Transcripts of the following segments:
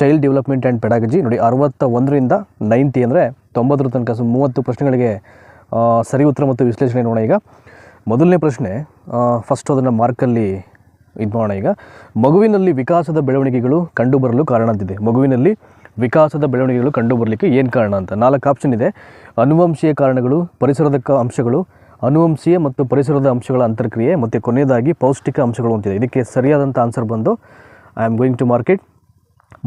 Child development and ಪೆಡಾಗಜಿ ನೋಡಿ 61ರಿಂದ 90 ಅಂದರೆ 90 ತನಕ 30 ಪ್ರಶ್ನೆಗಳಿಗೆ ಸರಿ ಉತ್ತರ ಮತ್ತು ವಿಶ್ಲೇಷಣೆ ನೋಡೋಣ. ಈಗ ಮೊದಲನೇ ಪ್ರಶ್ನೆ ಫಸ್ಟ್ ಅದನ್ನು ಮಾರ್ಕಲ್ಲಿ ಇದು ಮಾಡೋಣ. ಈಗ ಮಗುವಿನಲ್ಲಿ ವಿಕಾಸದ ಬೆಳವಣಿಗೆಗಳು ಕಂಡುಬರಲು ಕಾರಣ ಅಂತಿದೆ. ಮಗುವಿನಲ್ಲಿ ವಿಕಾಸದ ಬೆಳವಣಿಗೆಗಳು ಕಂಡುಬರಲಿಕ್ಕೆ ಏನು ಕಾರಣ ಅಂತ 4 ಆಪ್ಷನ್ ಇದೆ. ಅನುವಂಶೀಯ ಕಾರಣಗಳು, ಪರಿಸರದ ಅಂಶಗಳು, ಅನುವಂಶೀಯ ಮತ್ತು ಪರಿಸರದ ಅಂಶಗಳ ಅಂತರ್ಕ್ರಿಯೆ ಮತ್ತು ಕೊನೆಯದಾಗಿ ಪೌಷ್ಟಿಕ ಅಂಶಗಳು ಅಂತಿದೆ. ಇದಕ್ಕೆ ಸರಿಯಾದಂಥ ಆನ್ಸರ್ ಬಂದು I am going to market.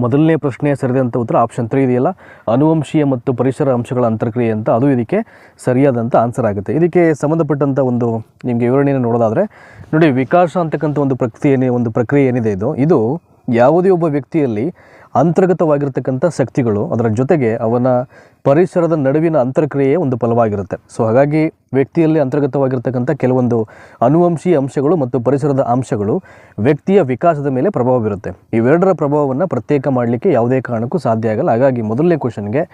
ಮೊದಲನೇ ಪ್ರಶ್ನೆ ಸರಿಯಾದಂಥ ಉತ್ತರ ಆಪ್ಷನ್ 3 ಇದೆಯಲ್ಲ, ಅನುವಂಶೀಯ ಮತ್ತು ಪರಿಸರ ಅಂಶಗಳ ಅಂತರ್ಕ್ರಿಯೆ ಅಂತ, ಅದು ಇದಕ್ಕೆ ಸರಿಯಾದಂಥ ಆನ್ಸರ್ ಆಗುತ್ತೆ. ಇದಕ್ಕೆ ಸಂಬಂಧಪಟ್ಟಂಥ ಒಂದು ನಿಮಗೆ ವಿವರಣೆಯನ್ನು ನೋಡೋದಾದರೆ ನೋಡಿ, ವಿಕಾಸ ಅಂತಕ್ಕಂಥ ಒಂದು ಪ್ರಕ್ರಿಯೆ ಏನಿದೆ ಇದು ಯಾವುದೇ ಒಬ್ಬ ವ್ಯಕ್ತಿಯಲ್ಲಿ ಅಂತರ್ಗತವಾಗಿರ್ತಕ್ಕಂಥ ಶಕ್ತಿಗಳು ಅದರ ಜೊತೆಗೆ ಅವನ ಪರಿಸರದ ನಡುವಿನ ಅಂತರ್ಕ್ರಿಯೆಯೇ ಒಂದು ಫಲವಾಗಿರುತ್ತೆ. ಸೊ ಹಾಗಾಗಿ ವ್ಯಕ್ತಿಯಲ್ಲಿ ಅಂತರ್ಗತವಾಗಿರ್ತಕ್ಕಂಥ ಕೆಲವೊಂದು ಅನುವಂಶೀಯ ಅಂಶಗಳು ಮತ್ತು ಪರಿಸರದ ಅಂಶಗಳು ವ್ಯಕ್ತಿಯ ವಿಕಾಸದ ಮೇಲೆ ಪ್ರಭಾವ ಬೀರುತ್ತೆ. ಇವೆರಡರ ಪ್ರಭಾವವನ್ನು ಪ್ರತ್ಯೇಕ ಮಾಡಲಿಕ್ಕೆ ಯಾವುದೇ ಕಾರಣಕ್ಕೂ ಸಾಧ್ಯ ಆಗಲ್ಲ. ಹಾಗಾಗಿ ಮೊದಲನೇ ಕ್ವಶನ್ಗೆ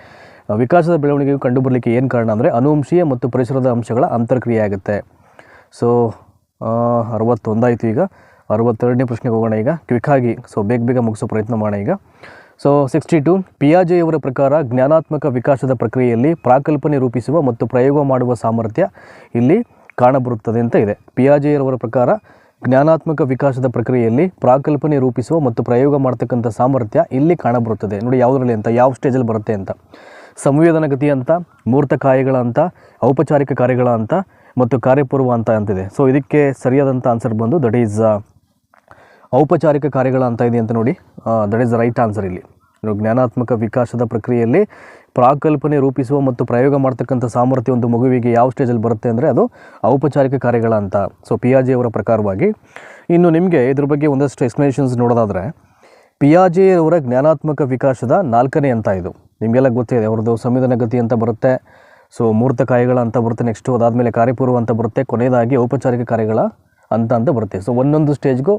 ವಿಕಾಸದ ಬೆಳವಣಿಗೆಗೆ ಕಂಡುಬರಲಿಕ್ಕೆ ಏನು ಕಾರಣ ಅಂದರೆ ಅನುವಂಶೀಯ ಮತ್ತು ಪರಿಸರದ ಅಂಶಗಳ ಅಂತರ್ಕ್ರಿಯೆ ಆಗುತ್ತೆ. ಸೊ 61 ಆಯಿತು. ಈಗ 62ನೇ ಪ್ರಶ್ನೆಗೆ ಹೋಗೋಣ. ಈಗ ಕ್ವಿಕ್ಕಾಗಿ ಬೇಗ ಮುಗಿಸೋ ಪ್ರಯತ್ನ ಮಾಡೋಣ. ಈಗ 62 ಪಿಯಾಜೆಯವರ ಪ್ರಕಾರ ಜ್ಞಾನಾತ್ಮಕ ವಿಕಾಸದ ಪ್ರಕ್ರಿಯೆಯಲ್ಲಿ ಪ್ರಾಕಲ್ಪನೆ ರೂಪಿಸುವ ಮತ್ತು ಪ್ರಯೋಗ ಮಾಡುವ ಸಾಮರ್ಥ್ಯ ಇಲ್ಲಿ ಕಾಣಬರುತ್ತದೆ ಅಂತ ಇದೆ. ಪಿಯಾಜೆಯವರ ಪ್ರಕಾರ ಜ್ಞಾನಾತ್ಮಕ ವಿಕಾಸದ ಪ್ರಕ್ರಿಯೆಯಲ್ಲಿ ಪ್ರಾಕಲ್ಪನೆ ರೂಪಿಸುವ ಮತ್ತು ಪ್ರಯೋಗ ಮಾಡ್ತಕ್ಕಂಥ ಸಾಮರ್ಥ್ಯ ಇಲ್ಲಿ ಕಾಣಬರುತ್ತದೆ. ನೋಡಿ ಯಾವುದರಲ್ಲಿ ಅಂತ, ಯಾವ ಸ್ಟೇಜಲ್ಲಿ ಬರುತ್ತೆ ಅಂತ. ಸಂವೇದನ ಗತಿ ಅಂತ, ಮೂರ್ತ ಕಾಯಗಳ ಅಂತ, ಔಪಚಾರಿಕ ಕಾರ್ಯಗಳ ಅಂತ ಮತ್ತು ಕಾರ್ಯಪೂರ್ವ ಅಂತ ಅಂತಿದೆ. ಸೊ ಇದಕ್ಕೆ ಸರಿಯಾದಂಥ ಆನ್ಸರ್ ಬಂದು ದಟ್ ಈಸ್ ಔಪಚಾರಿಕ ಕಾರ್ಯಗಳ ಅಂತ ಇದೆ ಅಂತ ನೋಡಿ. That is the right answer. ಇಲ್ಲಿ ಜ್ಞಾನಾತ್ಮಕ ವಿಕಾಸದ ಪ್ರಕ್ರಿಯೆಯಲ್ಲಿ ಪ್ರಾಕಲ್ಪನೆ ರೂಪಿಸುವ ಮತ್ತು ಪ್ರಯೋಗ ಮಾಡ್ತಕ್ಕಂಥ ಸಾಮರ್ಥ್ಯ ಒಂದು ಮಗುವಿಗೆ ಯಾವ ಸ್ಟೇಜಲ್ಲಿ ಬರುತ್ತೆ ಅಂದರೆ ಅದು ಔಪಚಾರಿಕ ಕಾರ್ಯಗಳ ಅಂತ. ಸೊ ಪಿಯಾಜೆಯವರ ಪ್ರಕಾರವಾಗಿ. ಇನ್ನು ನಿಮಗೆ ಇದ್ರ ಬಗ್ಗೆ ಒಂದಷ್ಟು ಎಕ್ಸ್ಪ್ಲನೇಷನ್ಸ್ ನೋಡೋದಾದರೆ, ಪಿಯಾಜೆಯವರ ಜ್ಞಾನಾತ್ಮಕ ವಿಕಾಸದ 4ನೇ ಹಂತ ಇದು. ನಿಮಗೆಲ್ಲ ಗೊತ್ತಿದೆ, ಅವ್ರದ್ದು ಸಂವೇದನ ಗತಿ ಅಂತ ಬರುತ್ತೆ, ಸೊ ಮೂರ್ತ ಕಾಯಗಳ ಅಂತ ಬರುತ್ತೆ, ನೆಕ್ಸ್ಟು ಅದಾದಮೇಲೆ ಕಾರ್ಯಪೂರ್ವ ಅಂತ ಬರುತ್ತೆ, ಕೊನೆಯದಾಗಿ ಔಪಚಾರಿಕ ಕಾರ್ಯಗಳ ಅಂತ ಬರುತ್ತೆ. ಸೊ ಒಂದೊಂದು ಸ್ಟೇಜ್ಗೂ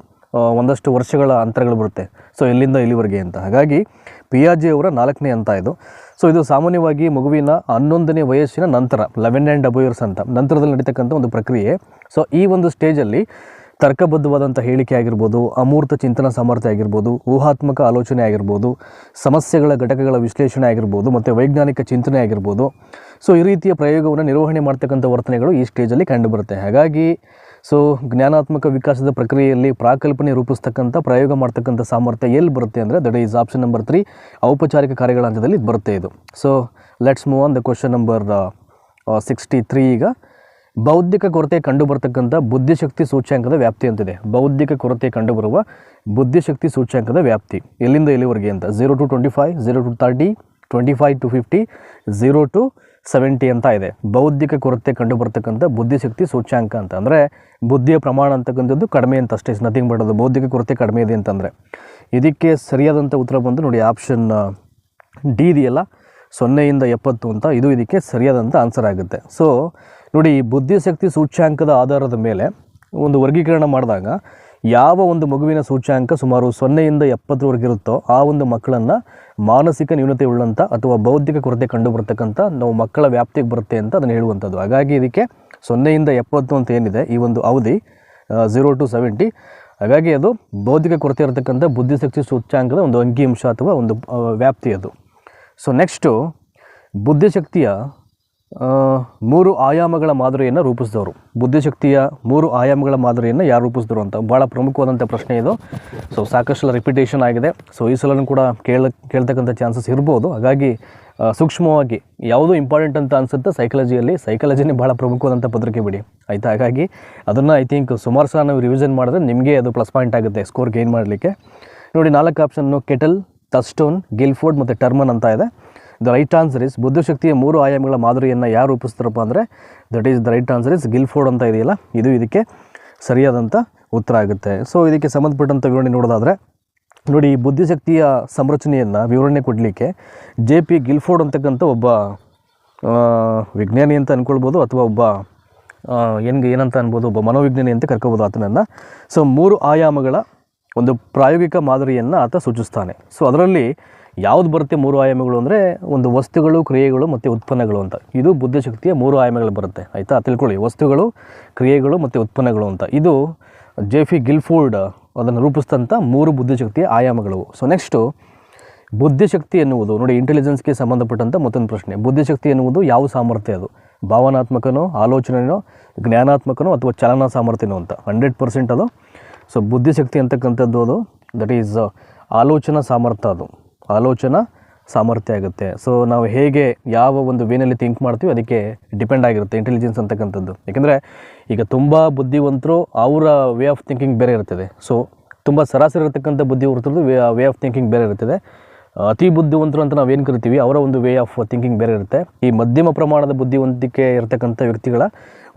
ಒಂದಷ್ಟು ವರ್ಷಗಳ ಅಂತರಗಳು ಬರುತ್ತೆ. ಸೊ ಎಲ್ಲಿಂದ ಇಲ್ಲಿವರೆಗೆ ಅಂತ. ಹಾಗಾಗಿ ಪಿಯಾಜೆಯವರ 4ನೇ ಹಂತ ಇದು. ಸೊ ಇದು ಸಾಮಾನ್ಯವಾಗಿ ಮಗುವಿನ 11ನೇ ವಯಸ್ಸಿನ ನಂತರ 11 and above years ಅಂತ ನಂತರದಲ್ಲಿ ನಡೀತಕ್ಕಂಥ ಒಂದು ಪ್ರಕ್ರಿಯೆ. ಸೊ ಈ ಒಂದು ಸ್ಟೇಜಲ್ಲಿ ತರ್ಕಬದ್ಧವಾದಂಥ ಹೇಳಿಕೆ ಆಗಿರ್ಬೋದು, ಅಮೂರ್ತ ಚಿಂತನ ಸಾಮರ್ಥ್ಯ ಆಗಿರ್ಬೋದು, ಊಹಾತ್ಮಕ ಆಲೋಚನೆ ಆಗಿರ್ಬೋದು, ಸಮಸ್ಯೆಗಳ ಘಟಕಗಳ ವಿಶ್ಲೇಷಣೆ ಆಗಿರ್ಬೋದು ಮತ್ತು ವೈಜ್ಞಾನಿಕ ಚಿಂತನೆ ಆಗಿರ್ಬೋದು. ಸೊ ಈ ರೀತಿಯ ಪ್ರಯೋಗವನ್ನು ನಿರ್ವಹಣೆ ಮಾಡ್ತಕ್ಕಂಥ ವರ್ತನೆಗಳು ಈ ಸ್ಟೇಜಲ್ಲಿ ಕಂಡುಬರುತ್ತೆ. ಹಾಗಾಗಿ ಸೊ ಜ್ಞಾನಾತ್ಮಕ ವಿಕಾಸದ ಪ್ರಕ್ರಿಯೆಯಲ್ಲಿ ಪ್ರಾಕಲ್ಪನೆ ರೂಪಿಸ್ತಕ್ಕಂಥ ಪ್ರಯೋಗ ಮಾಡ್ತಕ್ಕಂಥ ಸಾಮರ್ಥ್ಯ ಎಲ್ಲಿ ಬರುತ್ತೆ ಅಂದರೆ ದಟ್ ಈಸ್ ಆಪ್ಷನ್ ನಂಬರ್ 3 ಔಪಚಾರಿಕ ಕಾರ್ಯಗಳ ಹಂತದಲ್ಲಿ ಬರುತ್ತೆ ಇದು. So let's move on the question number 63. ಈಗ ಬೌದ್ಧಿಕ ಕೊರತೆ ಕಂಡುಬರ್ತಕ್ಕಂಥ ಬುದ್ಧಿಶಕ್ತಿ ಸೂಚ್ಯಾಂಕದ ವ್ಯಾಪ್ತಿ ಅಂತಿದೆ. ಬೌದ್ಧಿಕ ಕೊರತೆ ಕಂಡುಬರುವ ಬುದ್ಧಿಶಕ್ತಿ ಸೂಚ್ಯಾಂಕದ ವ್ಯಾಪ್ತಿ ಎಲ್ಲಿಂದ ಎಲ್ಲಿವರೆಗೆ ಅಂತ 0 to 25, 0 to 30, 25 to 50, 0 to 70 ಅಂತ ಇದೆ. ಬೌದ್ಧಿಕ ಕೊರತೆ ಕಂಡುಬರ್ತಕ್ಕಂಥ ಬುದ್ಧಿಶಕ್ತಿ ಸೂಚ್ಯಾಂಕ ಅಂತ ಅಂದರೆ ಬುದ್ಧಿಯ ಪ್ರಮಾಣ ಅಂತಕ್ಕಂಥದ್ದು ಕಡಿಮೆ ಅಂತ ಅಷ್ಟೇ, ನಥಿಂಗ್ ಮಾಡೋದು. ಬೌದ್ಧಿಕ ಕೊರತೆ ಕಡಿಮೆ ಇದೆ ಅಂತಂದರೆ ಇದಕ್ಕೆ ಸರಿಯಾದಂಥ ಉತ್ತರ ಬಂದು ನೋಡಿ ಆಪ್ಷನ್ ಡಿ ಇದೆಯಲ್ಲ, 0 ಇಂದ 70 ಅಂತ, ಇದು ಇದಕ್ಕೆ ಸರಿಯಾದಂಥ ಆನ್ಸರ್ ಆಗುತ್ತೆ. ಸೊ ನೋಡಿ, ಬುದ್ಧಿಶಕ್ತಿ ಸೂಚ್ಯಾಂಕದ ಆಧಾರದ ಮೇಲೆ ಒಂದು ವರ್ಗೀಕರಣ ಮಾಡಿದಾಗ ಯಾವ ಒಂದು ಮಗುವಿನ ಸೂಚ್ಯಾಂಕ ಸುಮಾರು 0 ಇಂದ 70 ಇರುತ್ತೋ ಆ ಒಂದು ಮಕ್ಕಳನ್ನು ಮಾನಸಿಕ ನ್ಯೂನತೆ ಉಳ್ಳಂಥ ಅಥವಾ ಬೌದ್ಧಿಕ ಕೊರತೆ ಕಂಡುಬರ್ತಕ್ಕಂಥ ನಾವು ಮಕ್ಕಳ ವ್ಯಾಪ್ತಿಗೆ ಬರುತ್ತೆ ಅಂತ ಅದನ್ನು ಹೇಳುವಂಥದ್ದು. ಹಾಗಾಗಿ ಇದಕ್ಕೆ 0 ಇಂದ 70 ಅಂತ ಏನಿದೆ ಈ ಒಂದು ಅವಧಿ 0 to 70, ಹಾಗಾಗಿ ಅದು ಬೌದ್ಧಿಕ ಕೊರತೆ ಇರತಕ್ಕಂಥ ಬುದ್ಧಿಶಕ್ತಿ ಸೂಚ್ಯಾಂಕದ ಒಂದು ಅಂಕಿಅಂಶ ಅಥವಾ ಒಂದು ವ್ಯಾಪ್ತಿ ಅದು. ಸೊ ನೆಕ್ಸ್ಟು ಬುದ್ಧಿಶಕ್ತಿಯ 3 ಆಯಾಮಗಳ ಮಾದರಿಯನ್ನು ರೂಪಿಸಿದವರು. ಬುದ್ಧಿಶಕ್ತಿಯ 3 ಆಯಾಮಗಳ ಮಾದರಿಯನ್ನು ಯಾರು ರೂಪಿಸಿದ್ರು ಅಂತ ಭಾಳ ಪ್ರಮುಖವಾದಂಥ ಪ್ರಶ್ನೆ ಇದು. ಸೊ ಸಾಕಷ್ಟು ರಿಪಿಟೇಷನ್ ಆಗಿದೆ. ಸೊ ಈ ಸಲನೂ ಕೂಡ ಕೇಳ್ತಕ್ಕಂಥ ಚಾನ್ಸಸ್ ಇರ್ಬೋದು. ಹಾಗಾಗಿ ಸೂಕ್ಷ್ಮವಾಗಿ ಯಾವುದು ಇಂಪಾರ್ಟೆಂಟ್ ಅಂತ ಅನಿಸುತ್ತೆ ಸೈಕಾಲಜಿನೇ ಭಾಳ ಪ್ರಮುಖವಾದಂಥ ಪತ್ರಿಕೆ ಬಿಡಿ, ಆಯಿತಾ. ಹಾಗಾಗಿ ಅದನ್ನು ಐ ಥಿಂಕ್ ಸುಮಾರು ಸಲ ನಾವು ರಿವಿಷನ್ ಮಾಡಿದ್ರೆ ನಿಮಗೆ ಅದು ಪ್ಲಸ್ ಪಾಯಿಂಟ್ ಆಗುತ್ತೆ ಸ್ಕೋರ್ ಗೇನ್ ಮಾಡಲಿಕ್ಕೆ. ನೋಡಿ 4 ಆಪ್ಷನ್ನು ಕೆಟಲ್, ಟಸ್ಟೋನ್, ಗಿಲ್ಫೋರ್ಡ್ ಮತ್ತು ಟರ್ಮನ್ ಅಂತ ಇದೆ. ದ ರೈಟ್ ಆನ್ಸರ್ ಇಸ್ ಬುದ್ಧಿಶಕ್ತಿಯ 3 ಆಯಾಮಗಳ ಮಾದರಿಯನ್ನು ಯಾರು ರೂಪಿಸ್ತಾರಪ್ಪ ಅಂದರೆ that is the right answer is Guilford ಅಂತ ಇದೆಯಲ್ಲ, ಇದು ಇದಕ್ಕೆ ಸರಿಯಾದಂಥ ಉತ್ತರ ಆಗುತ್ತೆ. ಸೊ ಇದಕ್ಕೆ ಸಂಬಂಧಪಟ್ಟಂಥ ವಿವರಣೆ ನೋಡೋದಾದರೆ ನೋಡಿ, ಬುದ್ಧಿಶಕ್ತಿಯ ಸಂರಚನೆಯನ್ನು ವಿವರಣೆ ಕೊಡಲಿಕ್ಕೆ JP ಗಿಲ್ಫೋರ್ಡ್ ಅಂತಕ್ಕಂಥ ಒಬ್ಬ ವಿಜ್ಞಾನಿ ಅಂತ ಅಂದ್ಕೊಳ್ಬೋದು ಅಥವಾ ಒಬ್ಬ ಏನಂತ ಅನ್ಬೋದು, ಒಬ್ಬ ಮನೋವಿಜ್ಞಾನಿ ಅಂತ ಕರ್ಕೋಬೋದು ಆತನನ್ನು. ಸೊ 3 ಆಯಾಮಗಳ ಒಂದು ಪ್ರಾಯೋಗಿಕ ಮಾದರಿಯನ್ನು ಆತ ಸೂಚಿಸ್ತಾನೆ. ಸೊ ಅದರಲ್ಲಿ ಯಾವುದು ಬರುತ್ತೆ 3 ಆಯಾಮಗಳು ಅಂದರೆ ಒಂದು ವಸ್ತುಗಳು, ಕ್ರಿಯೆಗಳು ಮತ್ತು ಉತ್ಪನ್ನಗಳು ಅಂತ. ಇದು ಬುದ್ಧಿಶಕ್ತಿಯ 3 ಆಯಾಮಗಳು ಬರುತ್ತೆ, ಆಯಿತಾ. ತಿಳ್ಕೊಳ್ಳಿ, ವಸ್ತುಗಳು, ಕ್ರಿಯೆಗಳು ಮತ್ತು ಉತ್ಪನ್ನಗಳು ಅಂತ. ಇದು JP ಗಿಲ್ಫೋರ್ಡ್ ಅದನ್ನು ರೂಪಿಸಿದಂಥ 3 ಬುದ್ಧಿಶಕ್ತಿಯ ಆಯಾಮಗಳು. ಸೊ ನೆಕ್ಸ್ಟು ಬುದ್ಧಿಶಕ್ತಿ ಎನ್ನುವುದು ನೋಡಿ, ಇಂಟೆಲಿಜೆನ್ಸ್ಗೆ ಸಂಬಂಧಪಟ್ಟಂಥ ಮತ್ತೊಂದು ಪ್ರಶ್ನೆ. ಬುದ್ಧಿಶಕ್ತಿ ಎನ್ನುವುದು ಯಾವ ಸಾಮರ್ಥ್ಯ? ಅದು ಭಾವನಾತ್ಮಕನೋ, ಆಲೋಚನೆನೋ, ಜ್ಞಾನಾತ್ಮಕನೋ ಅಥವಾ ಚಲನಾ ಸಾಮರ್ಥ್ಯನೋ ಅಂತ. 100% ಅದು. ಸೊ ಬುದ್ಧಿಶಕ್ತಿ ಅಂತಕ್ಕಂಥದ್ದು ಅದು ದಟ್ ಈಸ್ ಆಲೋಚನಾ ಸಾಮರ್ಥ್ಯ. ಅದು ಆಲೋಚನಾ ಸಾಮರ್ಥ್ಯ ಆಗುತ್ತೆ. ಸೊ ನಾವು ಹೇಗೆ ಯಾವ ಒಂದು ವೇನಲ್ಲಿ ಥಿಂಕ್ ಮಾಡ್ತೀವಿ ಅದಕ್ಕೆ ಡಿಪೆಂಡ್ ಆಗಿರುತ್ತೆ ಇಂಟೆಲಿಜೆನ್ಸ್ ಅಂತಕ್ಕಂಥದ್ದು. ಯಾಕೆಂದರೆ ಈಗ ತುಂಬ ಬುದ್ಧಿವಂತರು ಅವರ ವೇ ಆಫ್ ಥಿಂಕಿಂಗ್ ಬೇರೆ ಇರ್ತದೆ. ಸೊ ತುಂಬ ಸರಾಸರಿ ಇರತಕ್ಕಂಥ ಬುದ್ಧಿವಂತರದ್ದು ವೇ ಆಫ್ ಥಿಂಕಿಂಗ್ ಬೇರೆ ಇರ್ತದೆ. ಅತಿ ಬುದ್ಧಿವಂತರು ಅಂತ ನಾವೇನು ಕರಿತೀವಿ ಅವರ ಒಂದು ವೇ ಆಫ್ ಥಿಂಕಿಂಗ್ ಬೇರೆ ಇರುತ್ತೆ. ಈ ಮಧ್ಯಮ ಪ್ರಮಾಣದ ಬುದ್ಧಿವಂತಿಕೆ ಇರತಕ್ಕಂಥ ವ್ಯಕ್ತಿಗಳ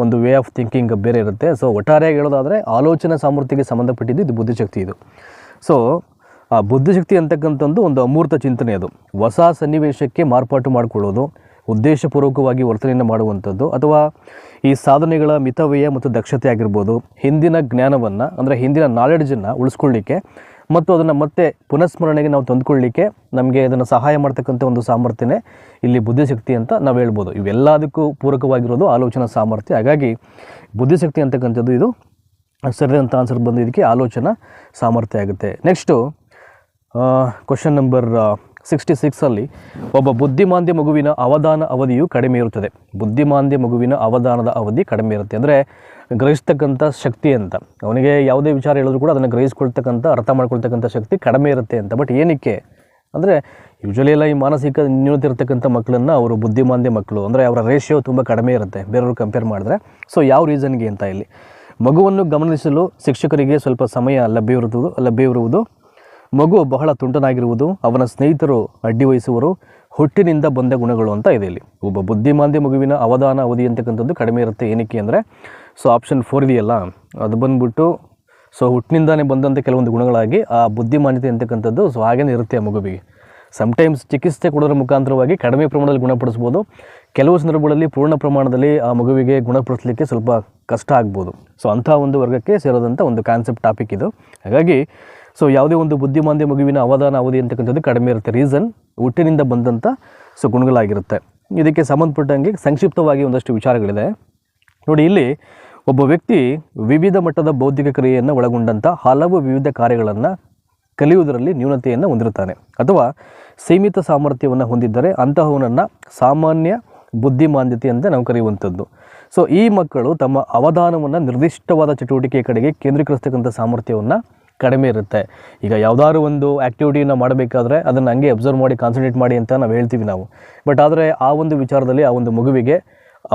ಒಂದು ವೇ ಆಫ್ ಥಿಂಕಿಂಗ್ ಬೇರೆ ಇರುತ್ತೆ. ಸೊ ಒಟ್ಟಾರೆಯಾಗಿ ಹೇಳೋದಾದರೆ ಆಲೋಚನಾ ಸಾಮರ್ಥ್ಯಕ್ಕೆ ಸಂಬಂಧಪಟ್ಟಿದ್ದು ಇದು ಬುದ್ಧಿಶಕ್ತಿ ಇದು. ಸೊ ಆ ಬುದ್ಧಿಶಕ್ತಿ ಅಂತಕ್ಕಂಥದ್ದು ಒಂದು ಅಮೂರ್ತ ಚಿಂತನೆ. ಅದು ಹೊಸ ಸನ್ನಿವೇಶಕ್ಕೆ ಮಾರ್ಪಾಟು ಮಾಡಿಕೊಳ್ಳೋದು, ಉದ್ದೇಶಪೂರ್ವಕವಾಗಿ ವರ್ತನೆಯನ್ನು ಮಾಡುವಂಥದ್ದು, ಅಥವಾ ಈ ಸಾಧನೆಗಳ ಮಿತವ್ಯಯ ಮತ್ತು ದಕ್ಷತೆ ಆಗಿರ್ಬೋದು. ಹಿಂದಿನ ಜ್ಞಾನವನ್ನು ಅಂದರೆ ಹಿಂದಿನ ನಾಲೆಡ್ಜನ್ನು ಉಳಿಸ್ಕೊಳ್ಳಿಕ್ಕೆ ಮತ್ತು ಅದನ್ನು ಮತ್ತೆ ಪುನಃಸ್ಮರಣೆಗೆ ನಾವು ತಂದುಕೊಳ್ಳಿಕ್ಕೆ ನಮಗೆ ಅದನ್ನು ಸಹಾಯ ಮಾಡ್ತಕ್ಕಂಥ ಒಂದು ಸಾಮರ್ಥ್ಯನೇ ಇಲ್ಲಿ ಬುದ್ಧಿಶಕ್ತಿ ಅಂತ ನಾವು ಹೇಳ್ಬೋದು. ಇವೆಲ್ಲದಕ್ಕೂ ಪೂರಕವಾಗಿರೋದು ಆಲೋಚನಾ ಸಾಮರ್ಥ್ಯ. ಹಾಗಾಗಿ ಬುದ್ಧಿಶಕ್ತಿ ಅಂತಕ್ಕಂಥದ್ದು ಇದು ಸರಿಯಾದಂಥ ಆನ್ಸರ್ ಬಂದು ಇದಕ್ಕೆ ಆಲೋಚನಾ ಸಾಮರ್ಥ್ಯ ಆಗುತ್ತೆ. ನೆಕ್ಸ್ಟು ಕ್ವಶನ್ ನಂಬರ್ 66 ಒಬ್ಬ ಬುದ್ಧಿಮಾಂದ್ಯ ಮಗುವಿನ ಅವಧಾನ ಅವಧಿಯು ಕಡಿಮೆ ಇರುತ್ತದೆ. ಬುದ್ಧಿಮಾಂದ್ಯ ಮಗುವಿನ ಅವಧಾನದ ಅವಧಿ ಕಡಿಮೆ ಇರುತ್ತೆ ಅಂದರೆ ಗ್ರಹಿಸ್ತಕ್ಕಂಥ ಶಕ್ತಿ ಅಂತ. ಅವನಿಗೆ ಯಾವುದೇ ವಿಚಾರ ಹೇಳಿದ್ರು ಕೂಡ ಅದನ್ನು ಗ್ರಹಿಸ್ಕೊಳ್ತಕ್ಕಂಥ, ಅರ್ಥ ಮಾಡ್ಕೊಳ್ತಕ್ಕಂಥ ಶಕ್ತಿ ಕಡಿಮೆ ಇರುತ್ತೆ ಅಂತ. ಬಟ್ ಏನಕ್ಕೆ ಅಂದರೆ ಯೂಶ್ವಲಿ ಎಲ್ಲ ಈ ಮಾನಸಿಕ ನ್ಯೂನತೆ ಇರತಕ್ಕಂಥ ಮಕ್ಕಳನ್ನು ಅವರು ಬುದ್ಧಿಮಾಂದ್ಯ ಮಕ್ಕಳು ಅಂದರೆ ಅವರ ರೇಷಿಯೋ ತುಂಬ ಕಡಿಮೆ ಇರುತ್ತೆ ಬೇರೆಯವರು ಕಂಪೇರ್ ಮಾಡಿದ್ರೆ. ಸೊ ಯಾವ ರೀಸನ್ಗೆ ಅಂತ ಇಲ್ಲಿ ಮಗುವನ್ನು ಗಮನಿಸಲು ಶಿಕ್ಷಕರಿಗೆ ಸ್ವಲ್ಪ ಸಮಯ ಲಭ್ಯವಿರುವುದು, ಮಗು ಬಹಳ ತುಂಟನಾಗಿರುವುದು, ಅವನ ಸ್ನೇಹಿತರು ಅಡ್ಡಿ ವಹಿಸುವರು, ಹುಟ್ಟಿನಿಂದ ಬಂದ ಗುಣಗಳು ಅಂತ ಇದೆ ಇಲ್ಲಿ. ಒಬ್ಬ ಬುದ್ಧಿಮಾಂದ್ಯ ಮಗುವಿನ ಅವಧಾನ ಅವಧಿ ಅಂತಕ್ಕಂಥದ್ದು ಕಡಿಮೆ ಇರುತ್ತೆ. ಏನಕ್ಕೆ ಅಂದರೆ ಸೊ ಆಪ್ಷನ್ 4 ಇದೆಯಲ್ಲ, ಅದು ಬಂದ್ಬಿಟ್ಟು ಸೊ ಹುಟ್ಟಿನಿಂದಾನೇ ಬಂದಂಥ ಕೆಲವೊಂದು ಗುಣಗಳಾಗಿ ಆ ಬುದ್ಧಿಮಾನ್ಯತೆ ಅಂತಕ್ಕಂಥದ್ದು ಸೊ ಹಾಗೇ ಇರುತ್ತೆ ಆ ಮಗುವಿಗೆ. ಸಮ್ಟೈಮ್ಸ್ ಚಿಕಿತ್ಸೆ ಕೊಡೋದ್ರ ಮುಖಾಂತರವಾಗಿ ಕಡಿಮೆ ಪ್ರಮಾಣದಲ್ಲಿ ಗುಣಪಡಿಸ್ಬೋದು. ಕೆಲವು ಸಂದರ್ಭಗಳಲ್ಲಿ ಪೂರ್ಣ ಪ್ರಮಾಣದಲ್ಲಿ ಆ ಮಗುವಿಗೆ ಗುಣಪಡಿಸಲಿಕ್ಕೆ ಸ್ವಲ್ಪ ಕಷ್ಟ ಆಗ್ಬೋದು. ಸೊ ಅಂಥ ಒಂದು ವರ್ಗಕ್ಕೆ ಸೇರೋದಂಥ ಒಂದು ಕಾನ್ಸೆಪ್ಟ್ ಟಾಪಿಕ್ ಇದು. ಹಾಗಾಗಿ ಸೊ ಯಾವುದೇ ಒಂದು ಬುದ್ಧಿಮಾಂದ್ಯ ಮಗುವಿನ ಅವಧಾನ ಅವಧಿ ಅಂತಕ್ಕಂಥದ್ದು ಕಡಿಮೆ ಇರುತ್ತೆ. ರೀಸನ್ ಹುಟ್ಟಿನಿಂದ ಬಂದಂಥ ಸೊ ಗುಣಗಳಾಗಿರುತ್ತೆ. ಇದಕ್ಕೆ ಸಂಬಂಧಪಟ್ಟಂಗೆ ಸಂಕ್ಷಿಪ್ತವಾಗಿ ಒಂದಷ್ಟು ವಿಚಾರಗಳಿದೆ ನೋಡಿ. ಇಲ್ಲಿ ಒಬ್ಬ ವ್ಯಕ್ತಿ ವಿವಿಧ ಮಟ್ಟದ ಬೌದ್ಧಿಕ ಕ್ರಿಯೆಯನ್ನು ಒಳಗೊಂಡಂಥ ಹಲವು ವಿವಿಧ ಕಾರ್ಯಗಳನ್ನು ಕಲಿಯುವುದರಲ್ಲಿ ನ್ಯೂನತೆಯನ್ನು ಹೊಂದಿರುತ್ತಾನೆ ಅಥವಾ ಸೀಮಿತ ಸಾಮರ್ಥ್ಯವನ್ನು ಹೊಂದಿದ್ದರೆ ಅಂತಹವನನ್ನು ಸಾಮಾನ್ಯ ಬುದ್ಧಿಮಾಂದ್ಯತೆ ಅಂತ ನಾವು ಕರೆಯುವಂಥದ್ದು. ಸೊ ಈ ಮಕ್ಕಳು ತಮ್ಮ ಅವಧಾನವನ್ನು ನಿರ್ದಿಷ್ಟವಾದ ಚಟುವಟಿಕೆಯ ಕಡೆಗೆ ಕೇಂದ್ರೀಕರಿಸ್ತಕ್ಕಂಥ ಸಾಮರ್ಥ್ಯವನ್ನು ಕಡಿಮೆ ಇರುತ್ತೆ. ಈಗ ಯಾವುದಾದ್ರು ಒಂದು ಆ್ಯಕ್ಟಿವಿಟಿಯನ್ನು ಮಾಡಬೇಕಾದ್ರೆ ಅದನ್ನು ಹಂಗೆ ಅಬ್ಸರ್ವ್ ಮಾಡಿ ಕಾನ್ಸಂಟ್ರೇಟ್ ಮಾಡಿ ಅಂತ ನಾವು ಹೇಳ್ತೀವಿ ನಾವು. ಬಟ್ ಆದರೆ ಆ ಒಂದು ವಿಚಾರದಲ್ಲಿ ಆ ಒಂದು ಮಗುವಿಗೆ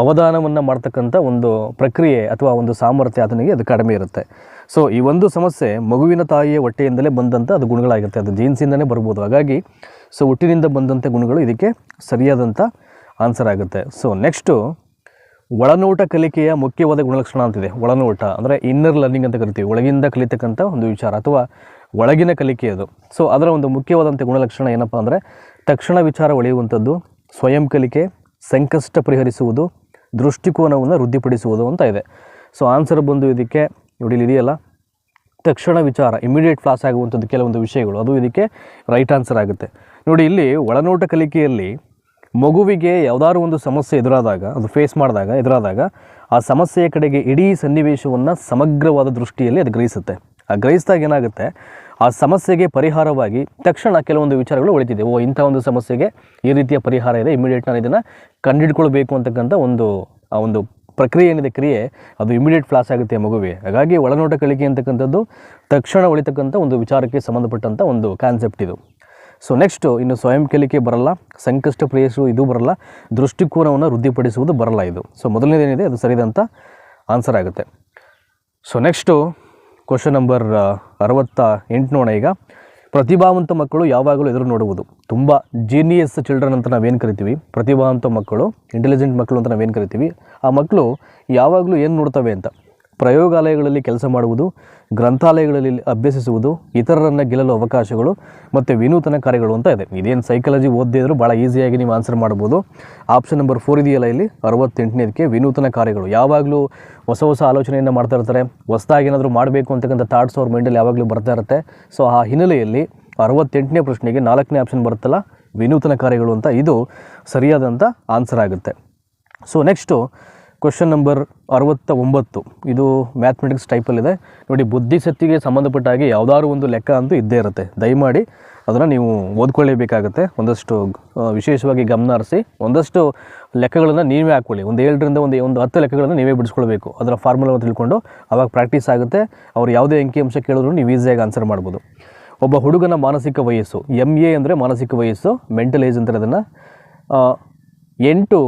ಅವಧಾನವನ್ನು ಮಾಡ್ತಕ್ಕಂಥ ಒಂದು ಪ್ರಕ್ರಿಯೆ ಅಥವಾ ಒಂದು ಸಾಮರ್ಥ್ಯ ಆತನಿಗೆ ಅದು ಕಡಿಮೆ ಇರುತ್ತೆ. ಸೊ ಈ ಒಂದು ಸಮಸ್ಯೆ ಮಗುವಿನ ತಾಯಿಯ ಹೊಟ್ಟೆಯಿಂದಲೇ ಬಂದಂಥ ಅದು ಗುಣಗಳಾಗಿರುತ್ತೆ. ಅದು ಜೀನ್ಸಿಂದನೇ ಬರ್ಬೋದು. ಹಾಗಾಗಿ ಸೊ ಹುಟ್ಟಿನಿಂದ ಬಂದಂಥ ಗುಣಗಳು ಇದಕ್ಕೆ ಸರಿಯಾದಂಥ ಆನ್ಸರ್ ಆಗುತ್ತೆ. ಸೊ ನೆಕ್ಸ್ಟು ಒಳನೋಟ ಕಲಿಕೆಯ ಮುಖ್ಯವಾದ ಗುಣಲಕ್ಷಣ ಅಂತಿದೆ. ಒಳನೋಟ ಅಂದರೆ ಇನ್ನರ್ ಲರ್ನಿಂಗ್ ಅಂತ ಕರಿತೀವಿ. ಒಳಗಿಂದ ಕಲಿತಕ್ಕಂಥ ಒಂದು ವಿಚಾರ ಅಥವಾ ಒಳಗಿನ ಕಲಿಕೆ ಅದು. ಸೊ ಅದರ ಒಂದು ಮುಖ್ಯವಾದಂಥ ಗುಣಲಕ್ಷಣ ಏನಪ್ಪ ಅಂದರೆ ತಕ್ಷಣ ವಿಚಾರ ಒಳೆಯುವಂಥದ್ದು, ಸ್ವಯಂ ಕಲಿಕೆ, ಸಂಕಷ್ಟ ಪರಿಹರಿಸುವುದು, ದೃಷ್ಟಿಕೋನವನ್ನು ವೃದ್ಧಿಪಡಿಸುವುದು ಅಂತ ಇದೆ. ಸೊ ಆನ್ಸರ್ ಬಂದು ಇದಕ್ಕೆ ನೋಡಿ ಇದೆಯಲ್ಲ, ತಕ್ಷಣ ವಿಚಾರ, ಇಮಿಡಿಯೇಟ್ ಫ್ಲಾಸ್ ಆಗುವಂಥದ್ದು ಕೆಲವೊಂದು ವಿಷಯಗಳು, ಅದು ಇದಕ್ಕೆ ರೈಟ್ ಆನ್ಸರ್ ಆಗುತ್ತೆ. ನೋಡಿ ಇಲ್ಲಿ ಒಳನೋಟ ಕಲಿಕೆಯಲ್ಲಿ ಮಗುವಿಗೆ ಯಾವುದಾದ್ರು ಒಂದು ಸಮಸ್ಯೆ ಎದುರಾದಾಗ, ಅದು ಫೇಸ್ ಎದುರಾದಾಗ ಆ ಸಮಸ್ಯೆಯ ಕಡೆಗೆ ಇಡೀ ಸನ್ನಿವೇಶವನ್ನು ಸಮಗ್ರವಾದ ದೃಷ್ಟಿಯಲ್ಲಿ ಅದು ಗ್ರಹಿಸುತ್ತೆ. ಆ ಗ್ರಹಿಸಿದಾಗ ಏನಾಗುತ್ತೆ, ಆ ಸಮಸ್ಯೆಗೆ ಪರಿಹಾರವಾಗಿ ತಕ್ಷಣ ಕೆಲವೊಂದು ವಿಚಾರಗಳು ಉಳಿತಿದೆ. ಇಂಥ ಒಂದು ಸಮಸ್ಯೆಗೆ ಈ ರೀತಿಯ ಪರಿಹಾರ ಇದೆ, ಇಮಿಡಿಯೇಟ್ ನಾನು ಇದನ್ನು ಕಂಡುಹಿಡ್ಕೊಳ್ಬೇಕು ಅಂತಕ್ಕಂಥ ಆ ಒಂದು ಪ್ರಕ್ರಿಯೆ ಏನಿದೆ, ಕ್ರಿಯೆ, ಅದು ಇಮಿಡಿಯೇಟ್ ಫ್ಲಾಸ್ ಆಗುತ್ತೆ ಮಗುವಿಗೆ. ಹಾಗಾಗಿ ಒಳನೋಟ ಕಲಿಕೆ ಅಂತಕ್ಕಂಥದ್ದು ತಕ್ಷಣ ಉಳಿತಕ್ಕಂಥ ಒಂದು ವಿಚಾರಕ್ಕೆ ಸಂಬಂಧಪಟ್ಟಂಥ ಒಂದು ಕಾನ್ಸೆಪ್ಟ್ ಇದು. ಸೊ ನೆಕ್ಸ್ಟು ಇನ್ನು ಸ್ವಯಂ ಕಲಿಕೆ ಬರಲ್ಲ, ಸಂಕಷ್ಟ ಪರಿಹರಿಸುವುದು ಇದು ಬರಲ್ಲ, ದೃಷ್ಟಿಕೋನವನ್ನು ವೃದ್ಧಿಪಡಿಸುವುದು ಬರಲ್ಲ ಇದು. ಸೊ ಮೊದಲನೇದೇನಿದೆ ಅದು ಸರಿಯಾದಂಥ ಆನ್ಸರ್ ಆಗುತ್ತೆ. ಸೊ ನೆಕ್ಸ್ಟು ಕ್ವಶನ್ ನಂಬರ್ 68 ನೋಡೋಣ. ಈಗ ಪ್ರತಿಭಾವಂತ ಮಕ್ಕಳು ಯಾವಾಗಲೂ ಎದುರು ನೋಡುವುದು. ತುಂಬ ಜೀನಿಯಸ್ ಚಿಲ್ಡ್ರನ್ ಅಂತ ನಾವೇನು ಕರಿತೀವಿ, ಪ್ರತಿಭಾವಂತ ಮಕ್ಕಳು, ಇಂಟೆಲಿಜೆಂಟ್ ಮಕ್ಕಳು ಅಂತ ನಾವೇನು ಕರಿತೀವಿ, ಆ ಮಕ್ಕಳು ಯಾವಾಗಲೂ ಏನು ನೋಡ್ತವೆ ಅಂತ ಪ್ರಯೋಗಾಲಯಗಳಲ್ಲಿ ಕೆಲಸ ಮಾಡುವುದು, ಗ್ರಂಥಾಲಯಗಳಲ್ಲಿ ಅಭ್ಯಸಿಸುವುದು, ಇತರರನ್ನು ಗೆಲ್ಲಲು ಅವಕಾಶಗಳು ಮತ್ತು ವಿನೂತನ ಕಾರ್ಯಗಳು ಅಂತ ಇದೆ. ಇದೇನು ಸೈಕಾಲಜಿ ಓದಿದ್ರು ಭಾಳ ಈಸಿಯಾಗಿ ನೀವು ಆನ್ಸರ್ ಮಾಡ್ಬೋದು. ಆಪ್ಷನ್ ನಂಬರ್ 4 ಇದೆಯಲ್ಲ ಇಲ್ಲಿ 68ನೇದಕ್ಕೆ ವಿನೂತನ ಕಾರ್ಯಗಳು. ಯಾವಾಗಲೂ ಹೊಸ ಹೊಸ ಆಲೋಚನೆಯನ್ನು ಮಾಡ್ತಾ ಇರ್ತಾರೆ, ಹೊಸದಾಗಿ ಏನಾದರೂ ಮಾಡಬೇಕು ಅಂತಕ್ಕಂಥ ಥಾಟ್ಸ್ ಅವ್ರ ಮೈಂಡಲ್ಲಿ ಯಾವಾಗಲೂ ಬರ್ತಾ ಇರುತ್ತೆ. ಸೊ ಆ ಹಿನ್ನೆಲೆಯಲ್ಲಿ 68ನೇ ಪ್ರಶ್ನೆಗೆ 4ನೇ ಆಪ್ಷನ್ ಬರುತ್ತಲ್ಲ, ವಿನೂತನ ಕಾರ್ಯಗಳು ಅಂತ, ಇದು ಸರಿಯಾದಂಥ ಆನ್ಸರ್ ಆಗುತ್ತೆ. ಸೊ ನೆಕ್ಸ್ಟು ಕ್ವಶನ್ ನಂಬರ್ 69, ಇದು ಮ್ಯಾಥಮೆಟಿಕ್ಸ್ ಟೈಪಲ್ಲಿದೆ ನೋಡಿ. ಬುದ್ಧಿಶಕ್ತಿಗೆ ಸಂಬಂಧಪಟ್ಟ ಹಾಗೆ ಯಾವುದಾದ್ರು ಒಂದು ಲೆಕ್ಕ ಅಂತೂ ಇದ್ದೇ ಇರುತ್ತೆ. ದಯಮಾಡಿ ಅದನ್ನು ನೀವು ಓದ್ಕೊಳ್ಳೇಬೇಕಾಗುತ್ತೆ. ಒಂದಷ್ಟು ವಿಶೇಷವಾಗಿ ಗಮನ ಹರಿಸಿ ಒಂದಷ್ಟು ಲೆಕ್ಕಗಳನ್ನು ನೀವೇ ಹಾಕ್ಕೊಳ್ಳಿ. ಒಂದು 7ರಿಂದ ಒಂದು 10 ಲೆಕ್ಕಗಳನ್ನು ನೀವೇ ಬಿಡಿಸ್ಕೊಳ್ಬೇಕು. ಅದರ ಫಾರ್ಮುಲಾವನ್ನು ತಿಳ್ಕೊಂಡು ಆವಾಗ ಪ್ರಾಕ್ಟೀಸ್ ಆಗುತ್ತೆ. ಅವ್ರು ಯಾವುದೇ ಅಂಕಿಅಂಶ ಕೇಳಿದ್ರು ನೀವು ಈಸಿಯಾಗಿ ಆನ್ಸರ್ ಮಾಡ್ಬೋದು. ಒಬ್ಬ ಹುಡುಗನ ಮಾನಸಿಕ ವಯಸ್ಸು, MA ಅಂದರೆ ಮಾನಸಿಕ ವಯಸ್ಸು, ಮೆಂಟಲ್ ಏಜ್ ಅಂತಾರೆ ಅದನ್ನು. 8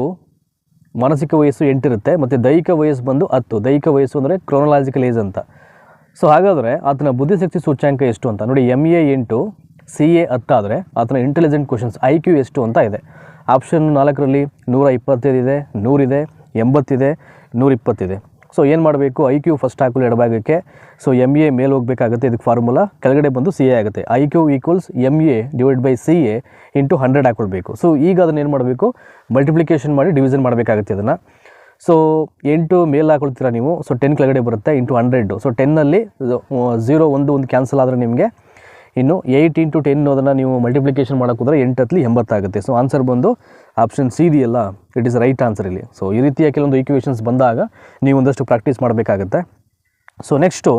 ಮಾನಸಿಕ ವಯಸ್ಸು 8 ಇರುತ್ತೆ, ಮತ್ತು ದೈಹಿಕ ವಯಸ್ಸು ಬಂದು 10. ದೈಹಿಕ ವಯಸ್ಸು ಅಂದರೆ ಕ್ರೊನಾಲಾಜಿಕಲ್ ಏಜ್ ಅಂತ. ಸೊ ಹಾಗಾದರೆ ಆತನ ಬುದ್ಧಿಶಕ್ತಿ ಸೂಚ್ಯಾಂಕ ಎಷ್ಟು ಅಂತ ನೋಡಿ. MA 8, CA 10 ಆದರೆ ಆತನ ಇಂಟೆಲಿಜೆಂಟ್ ಕ್ವಶನ್ಸ್ IQ ಎಷ್ಟು ಅಂತ ಇದೆ. ಆಪ್ಷನ್ 4ರಲ್ಲಿ 125 ಇದೆ, 100 ಇದೆ, 80 ಇದೆ, 120 ಇದೆ. ಸೊ ಏನು ಮಾಡಬೇಕು, IQ ಫಸ್ಟ್ ಹಾಕಲು ಎಡಭಾಗಕ್ಕೆ. ಸೊ MA ಮೇಲೆ ಹೋಗಬೇಕಾಗುತ್ತೆ. ಇದಕ್ಕೆ ಫಾರ್ಮುಲಾ ಕೆಳಗಡೆ ಬಂದು CA ಆಗುತ್ತೆ. IQ = MA / CA × 100 ಹಾಕ್ಕೊಳ್ಬೇಕು. ಸೊ ಈಗ ಅದನ್ನು ಏನು ಮಾಡಬೇಕು, ಮಲ್ಟಿಪ್ಲಿಕೇಶನ್ ಮಾಡಿ ಡಿವಿಷನ್ ಮಾಡಬೇಕಾಗುತ್ತೆ ಅದನ್ನು. ಸೊ 8 ಮೇಲೆ ಹಾಕೊಳ್ತೀರಾ ನೀವು. ಸೊ 10 ಕೆಳಗಡೆ ಬರುತ್ತೆ × 100. ಸೊ 10ನಲ್ಲಿ 0 1 ಕ್ಯಾನ್ಸಲ್ ಆದರೆ ನಿಮಗೆ ಇನ್ನು 8 × 10 ಅದನ್ನು ನೀವು ಮಲ್ಟಿಪ್ಲಿಕೇಶನ್ ಮಾಡೋಕೆ ಹೋದರೆ 8 × 80 ಆಗುತ್ತೆ. ಸೊ ಆನ್ಸರ್ ಬಂದು ಆಪ್ಷನ್ C ಇದೆಯಲ್ಲ, ಇಟ್ ಈಸ್ ರೈಟ್ ಆನ್ಸರ್ ಇಲ್ಲಿ. ಸೊ ಈ ರೀತಿಯ ಕೆಲವೊಂದು ಈಕ್ವೇಷನ್ಸ್ ಬಂದಾಗ ನೀವು ಒಂದಷ್ಟು ಪ್ರಾಕ್ಟೀಸ್ ಮಾಡಬೇಕಾಗತ್ತೆ. ಸೊ ನೆಕ್ಸ್ಟು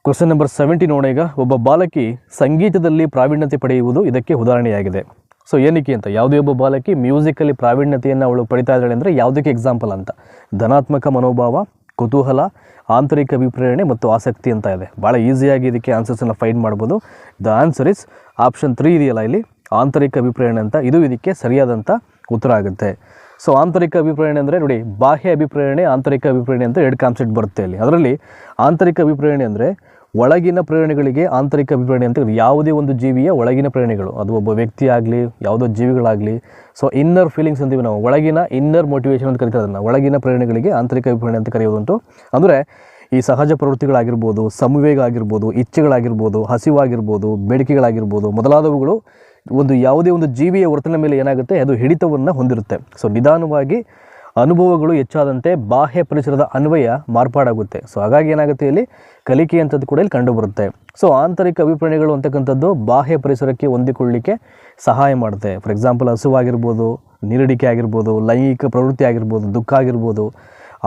ಕ್ವಶನ್ ನಂಬರ್ 70 ನೋಡೋಣ. ಈಗ ಒಬ್ಬ ಬಾಲಕಿ ಸಂಗೀತದಲ್ಲಿ ಪ್ರಾವೀಣ್ಯತೆ ಪಡೆಯುವುದು ಇದಕ್ಕೆ ಉದಾಹರಣೆಯಾಗಿದೆ. ಸೊ ಏನಕ್ಕೆ ಅಂತ, ಯಾವುದೇ ಒಬ್ಬ ಬಾಲಕಿ ಮ್ಯೂಸಿಕಲ್ಲಿ ಪ್ರಾವೀಣ್ಯತೆಯನ್ನು ಅವಳು ಪಡಿತಾ ಇದ್ದಾಳೆ ಅಂದರೆ ಯಾವುದಕ್ಕೆ ಎಕ್ಸಾಂಪಲ್ ಅಂತ. ಧನಾತ್ಮಕ ಮನೋಭಾವ, ಕುತೂಹಲ, ಆಂತರಿಕ ಅಭಿಪ್ರೇರಣೆ ಮತ್ತು ಆಸಕ್ತಿ ಅಂತ ಇದೆ. ಭಾಳ ಈಸಿಯಾಗಿ ಇದಕ್ಕೆ ಆನ್ಸರ್ಸನ್ನು ಫೈಂಡ್ ಮಾಡ್ಬೋದು. ದ ಆನ್ಸರ್ ಇಸ್ ಆಪ್ಷನ್ 3 ಇದೆಯಲ್ಲ ಇಲ್ಲಿ, ಆಂತರಿಕ ಅಭಿಪ್ರೇರಣೆ ಅಂತ. ಇದು ಇದಕ್ಕೆ ಸರಿಯಾದಂಥ ಉತ್ತರ ಆಗುತ್ತೆ. ಸೊ ಆಂತರಿಕ ಅಭಿಪ್ರೇರಣೆ ಅಂದರೆ ನೋಡಿ, ಬಾಹ್ಯ ಅಭಿಪ್ರೇರಣೆ, ಆಂತರಿಕ ಅಭಿಪ್ರೇರಣೆ ಅಂತ 2 ಕಾನ್ಸೆಪ್ಟ್ ಬರುತ್ತೆ ಇಲ್ಲಿ. ಅದರಲ್ಲಿ ಆಂತರಿಕ ಅಭಿಪ್ರೇರಣೆ ಅಂದರೆ ಒಳಗಿನ ಪ್ರೇರಣೆಗಳಿಗೆ ಆಂತರಿಕ ಅಭಿಪ್ರೇರಣೆ ಅಂತ. ಯಾವುದೇ ಒಂದು ಜೀವಿಯ ಒಳಗಿನ ಪ್ರೇರಣೆಗಳು, ಅದು ಒಬ್ಬ ವ್ಯಕ್ತಿ ಆಗಲಿ ಯಾವುದೋ ಜೀವಿಗಳಾಗಲಿ. ಸೊ ಇನ್ನರ್ ಫೀಲಿಂಗ್ಸ್ ಅಂತೀವಿ ನಾವು, ಒಳಗಿನ ಇನ್ನರ್ ಮೋಟಿವೇಶನ್ ಅಂತ ಕರಿತಾರೆ ಅದನ್ನು. ಒಳಗಿನ ಪ್ರೇರಣೆಗಳಿಗೆ ಆಂತರಿಕ ಅಭಿಪ್ರೇರಣೆ ಅಂತ ಕರೆಯೋದುಂಟು. ಅಂದರೆ ಈ ಸಹಜ ಪ್ರವೃತ್ತಿಗಳಾಗಿರ್ಬೋದು, ಸಂವೇಗ ಆಗಿರ್ಬೋದು, ಇಚ್ಛೆಗಳಾಗಿರ್ಬೋದು, ಹಸಿವಾಗಿರ್ಬೋದು, ಬೇಡಿಕೆಗಳಾಗಿರ್ಬೋದು ಮೊದಲಾದವುಗಳು ಒಂದು ಯಾವುದೇ ಒಂದು ಜೀವಿಯ ವರ್ತನೆ ಮೇಲೆ ಏನಾಗುತ್ತೆ, ಅದು ಹಿಡಿತವನ್ನು ಹೊಂದಿರುತ್ತೆ. ಸೊ ನಿಧಾನವಾಗಿ ಅನುಭವಗಳು ಹೆಚ್ಚಾದಂತೆ ಬಾಹ್ಯ ಪರಿಸರದ ಅನ್ವಯ ಮಾರ್ಪಾಡಾಗುತ್ತೆ. ಸೊ ಹಾಗಾಗಿ ಏನಾಗುತ್ತೆ, ಇಲ್ಲಿ ಕಲಿಕೆ ಅಂಥದ್ದು ಕೂಡ ಇಲ್ಲಿ ಕಂಡುಬರುತ್ತೆ. ಸೊ ಆಂತರಿಕ ಅಭಿಪ್ರೇರಣೆಗಳು ಅಂತಕ್ಕಂಥದ್ದು ಬಾಹ್ಯ ಪರಿಸರಕ್ಕೆ ಹೊಂದಿಕೊಳ್ಳಲಿಕ್ಕೆ ಸಹಾಯ ಮಾಡುತ್ತೆ. ಫಾರ್ ಎಕ್ಸಾಂಪಲ್ ಹಸುವಾಗಿರ್ಬೋದು, ನೀರಡಿಕೆ ಆಗಿರ್ಬೋದು, ಲೈಂಗಿಕ ಪ್ರವೃತ್ತಿ ಆಗಿರ್ಬೋದು, ದುಃಖ ಆಗಿರ್ಬೋದು,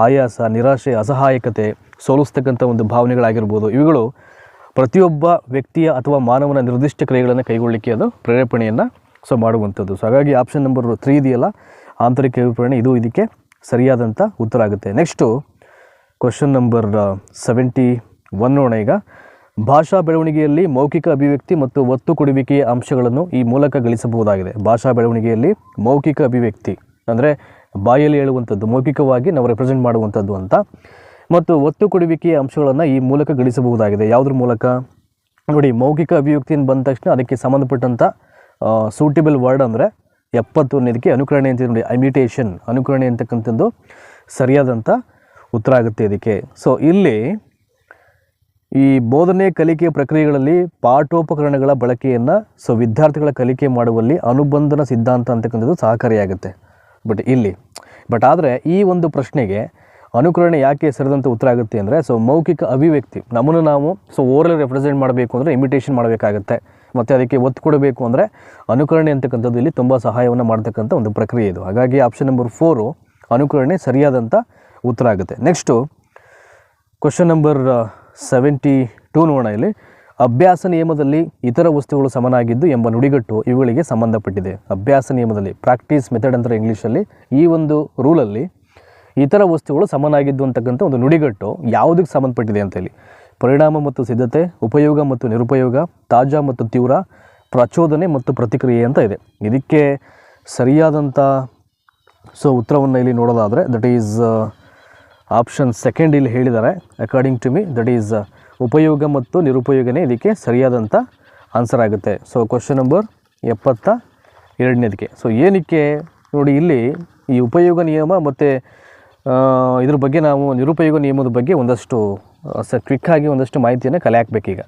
ಆಯಾಸ, ನಿರಾಶೆ, ಅಸಹಾಯಕತೆ, ಸೋಲಿಸ್ತಕ್ಕಂಥ ಒಂದು ಭಾವನೆಗಳಾಗಿರ್ಬೋದು. ಇವುಗಳು ಪ್ರತಿಯೊಬ್ಬ ವ್ಯಕ್ತಿಯ ಅಥವಾ ಮಾನವನ ನಿರ್ದಿಷ್ಟ ಕ್ರಿಯೆಗಳನ್ನು ಕೈಗೊಳ್ಳಲಿಕ್ಕೆ ಅದು ಪ್ರೇರೇಪಣೆಯನ್ನು ಮಾಡುವಂಥದ್ದು. ಸೊ ಹಾಗಾಗಿ ಆಪ್ಷನ್ ನಂಬರ್ 3 ಇದೆಯಲ್ಲ, ಆಂತರಿಕ ಅಭಿಪ್ರೇರಣೆ, ಇದು ಇದಕ್ಕೆ ಸರಿಯಾದಂಥ ಉತ್ತರ ಆಗುತ್ತೆ. ನೆಕ್ಸ್ಟು ಕ್ವಶನ್ ನಂಬರ್ 71 ನೋಡೋಣ. ಈಗ ಭಾಷಾ ಬೆಳವಣಿಗೆಯಲ್ಲಿ ಮೌಖಿಕ ಅಭಿವ್ಯಕ್ತಿ ಮತ್ತು ಒತ್ತು ಕೊಡುವಿಕೆಯ ಅಂಶಗಳನ್ನು ಈ ಮೂಲಕ ಗಳಿಸಬಹುದಾಗಿದೆ. ಭಾಷಾ ಬೆಳವಣಿಗೆಯಲ್ಲಿ ಮೌಖಿಕ ಅಭಿವ್ಯಕ್ತಿ ಅಂದರೆ ಬಾಯಲ್ಲಿ ಹೇಳುವಂಥದ್ದು, ಮೌಖಿಕವಾಗಿ ನಾವು ರೆಪ್ರೆಸೆಂಟ್ ಮಾಡುವಂಥದ್ದು ಅಂತ, ಮತ್ತು ಒತ್ತು ಕೊಡುವಿಕೆಯ ಅಂಶಗಳನ್ನು ಈ ಮೂಲಕ ಗಳಿಸಬಹುದಾಗಿದೆ. ಯಾವುದ್ರ ಮೂಲಕ ನೋಡಿ, ಮೌಖಿಕ ಅಭಿವ್ಯಕ್ತಿಯನ್ನು ಬಂದ ತಕ್ಷಣ ಅದಕ್ಕೆ ಸಂಬಂಧಪಟ್ಟಂಥ ಸೂಟೇಬಲ್ ವರ್ಡ್ ಅಂದರೆ 70ನೇದಕ್ಕೆ ಅನುಕರಣೆ ಅಂತ ನೋಡಿ, ಇಮಿಟೇಷನ್, ಅನುಕರಣೆ ಅಂತಕ್ಕಂಥದ್ದು ಸರಿಯಾದಂಥ ಉತ್ತರ ಆಗುತ್ತೆ ಇದಕ್ಕೆ. ಸೊ ಇಲ್ಲಿ ಈ ಬೋಧನೆ ಕಲಿಕೆ ಪ್ರಕ್ರಿಯೆಗಳಲ್ಲಿ ಪಾಠೋಪಕರಣಗಳ ಬಳಕೆಯನ್ನು ವಿದ್ಯಾರ್ಥಿಗಳ ಕಲಿಕೆ ಮಾಡುವಲ್ಲಿ ಅನುಬಂಧನ ಸಿದ್ಧಾಂತ ಅಂತಕ್ಕಂಥದ್ದು ಸಹಕಾರಿಯಾಗುತ್ತೆ. ಬಟ್ ಆದರೆ ಈ ಒಂದು ಪ್ರಶ್ನೆಗೆ ಅನುಕರಣೆ ಯಾಕೆ ಸರಿದಂಥ ಉತ್ತರ ಆಗುತ್ತೆ ಅಂದರೆ, ಮೌಖಿಕ ಅಭಿವ್ಯಕ್ತಿ ನಮ್ಮನ್ನು ನಾವು ಓರಲ್ ರೆಪ್ರೆಸೆಂಟ್ ಮಾಡಬೇಕು ಅಂದರೆ ಇಮಿಟೇಷನ್ ಮಾಡಬೇಕಾಗತ್ತೆ, ಮತ್ತು ಅದಕ್ಕೆ ಒತ್ತು ಕೊಡಬೇಕು ಅಂದರೆ ಅನುಕರಣೆ ಅಂತಕ್ಕಂಥದ್ದು ಇಲ್ಲಿ ತುಂಬ ಸಹಾಯವನ್ನು ಮಾಡ್ತಕ್ಕಂಥ ಒಂದು ಪ್ರಕ್ರಿಯೆ ಇದು. ಹಾಗಾಗಿ ಆಪ್ಷನ್ ನಂಬರ್ 4 ಅನುಕರಣೆ ಸರಿಯಾದಂಥ ಉತ್ತರ ಆಗುತ್ತೆ. ನೆಕ್ಸ್ಟು ಕ್ವಶನ್ ನಂಬರ್ 72 ನೋಡೋಣ. ಇಲ್ಲಿ ಅಭ್ಯಾಸ ನಿಯಮದಲ್ಲಿ ಇತರ ವಸ್ತುಗಳು ಸಮನಾಗಿದ್ದು ಎಂಬ ನುಡಿಗಟ್ಟು ಇವುಗಳಿಗೆ ಸಂಬಂಧಪಟ್ಟಿದೆ. ಅಭ್ಯಾಸ ನಿಯಮದಲ್ಲಿ, ಪ್ರಾಕ್ಟೀಸ್ ಮೆಥಡ್ ಅಂತಾರೆ ಇಂಗ್ಲೀಷಲ್ಲಿ, ಈ ಒಂದು ರೂಲಲ್ಲಿ ಇತರ ವಸ್ತುಗಳು ಸಮನಾಗಿದ್ದು ಅಂತಕ್ಕಂಥ ಒಂದು ನುಡಿಗಟ್ಟು ಯಾವುದಕ್ಕೆ ಸಂಬಂಧಪಟ್ಟಿದೆ ಅಂತೇಳಿ, ಪರಿಣಾಮ ಮತ್ತು ಸಿದ್ಧತೆ, ಉಪಯೋಗ ಮತ್ತು ನಿರುಪಯೋಗ, ತಾಜಾ ಮತ್ತು ತೀವ್ರ, ಪ್ರಚೋದನೆ ಮತ್ತು ಪ್ರತಿಕ್ರಿಯೆ ಅಂತ ಇದೆ. ಇದಕ್ಕೆ ಸರಿಯಾದಂಥ ಉತ್ತರವನ್ನು ಇಲ್ಲಿ ನೋಡೋದಾದರೆ ದಟ್ ಈಸ್ ಆಪ್ಷನ್ 2 ಇಲ್ಲಿ ಹೇಳಿದ್ದಾರೆ. According to me that is ಉಪಯೋಗ ಮತ್ತು ನಿರುಪಯೋಗನೇ ಇದಕ್ಕೆ ಸರಿಯಾದಂಥ ಆನ್ಸರ್ ಆಗುತ್ತೆ. ಕ್ವಶನ್ ನಂಬರ್ 72ನೇದಕ್ಕೆ. ಏನಕ್ಕೆ ನೋಡಿ, ಇಲ್ಲಿ ಈ ಉಪಯೋಗ ನಿಯಮ ಮತ್ತು ಇದ್ರ ಬಗ್ಗೆ ನಾವು ನಿರುಪಯೋಗ ನಿಯಮದ ಬಗ್ಗೆ ಒಂದಷ್ಟು ಕ್ವಿಕ್ಕಾಗಿ ಒಂದಷ್ಟು ಮಾಹಿತಿಯನ್ನು ಕಲೆ ಹಾಕಬೇಕೀಗ.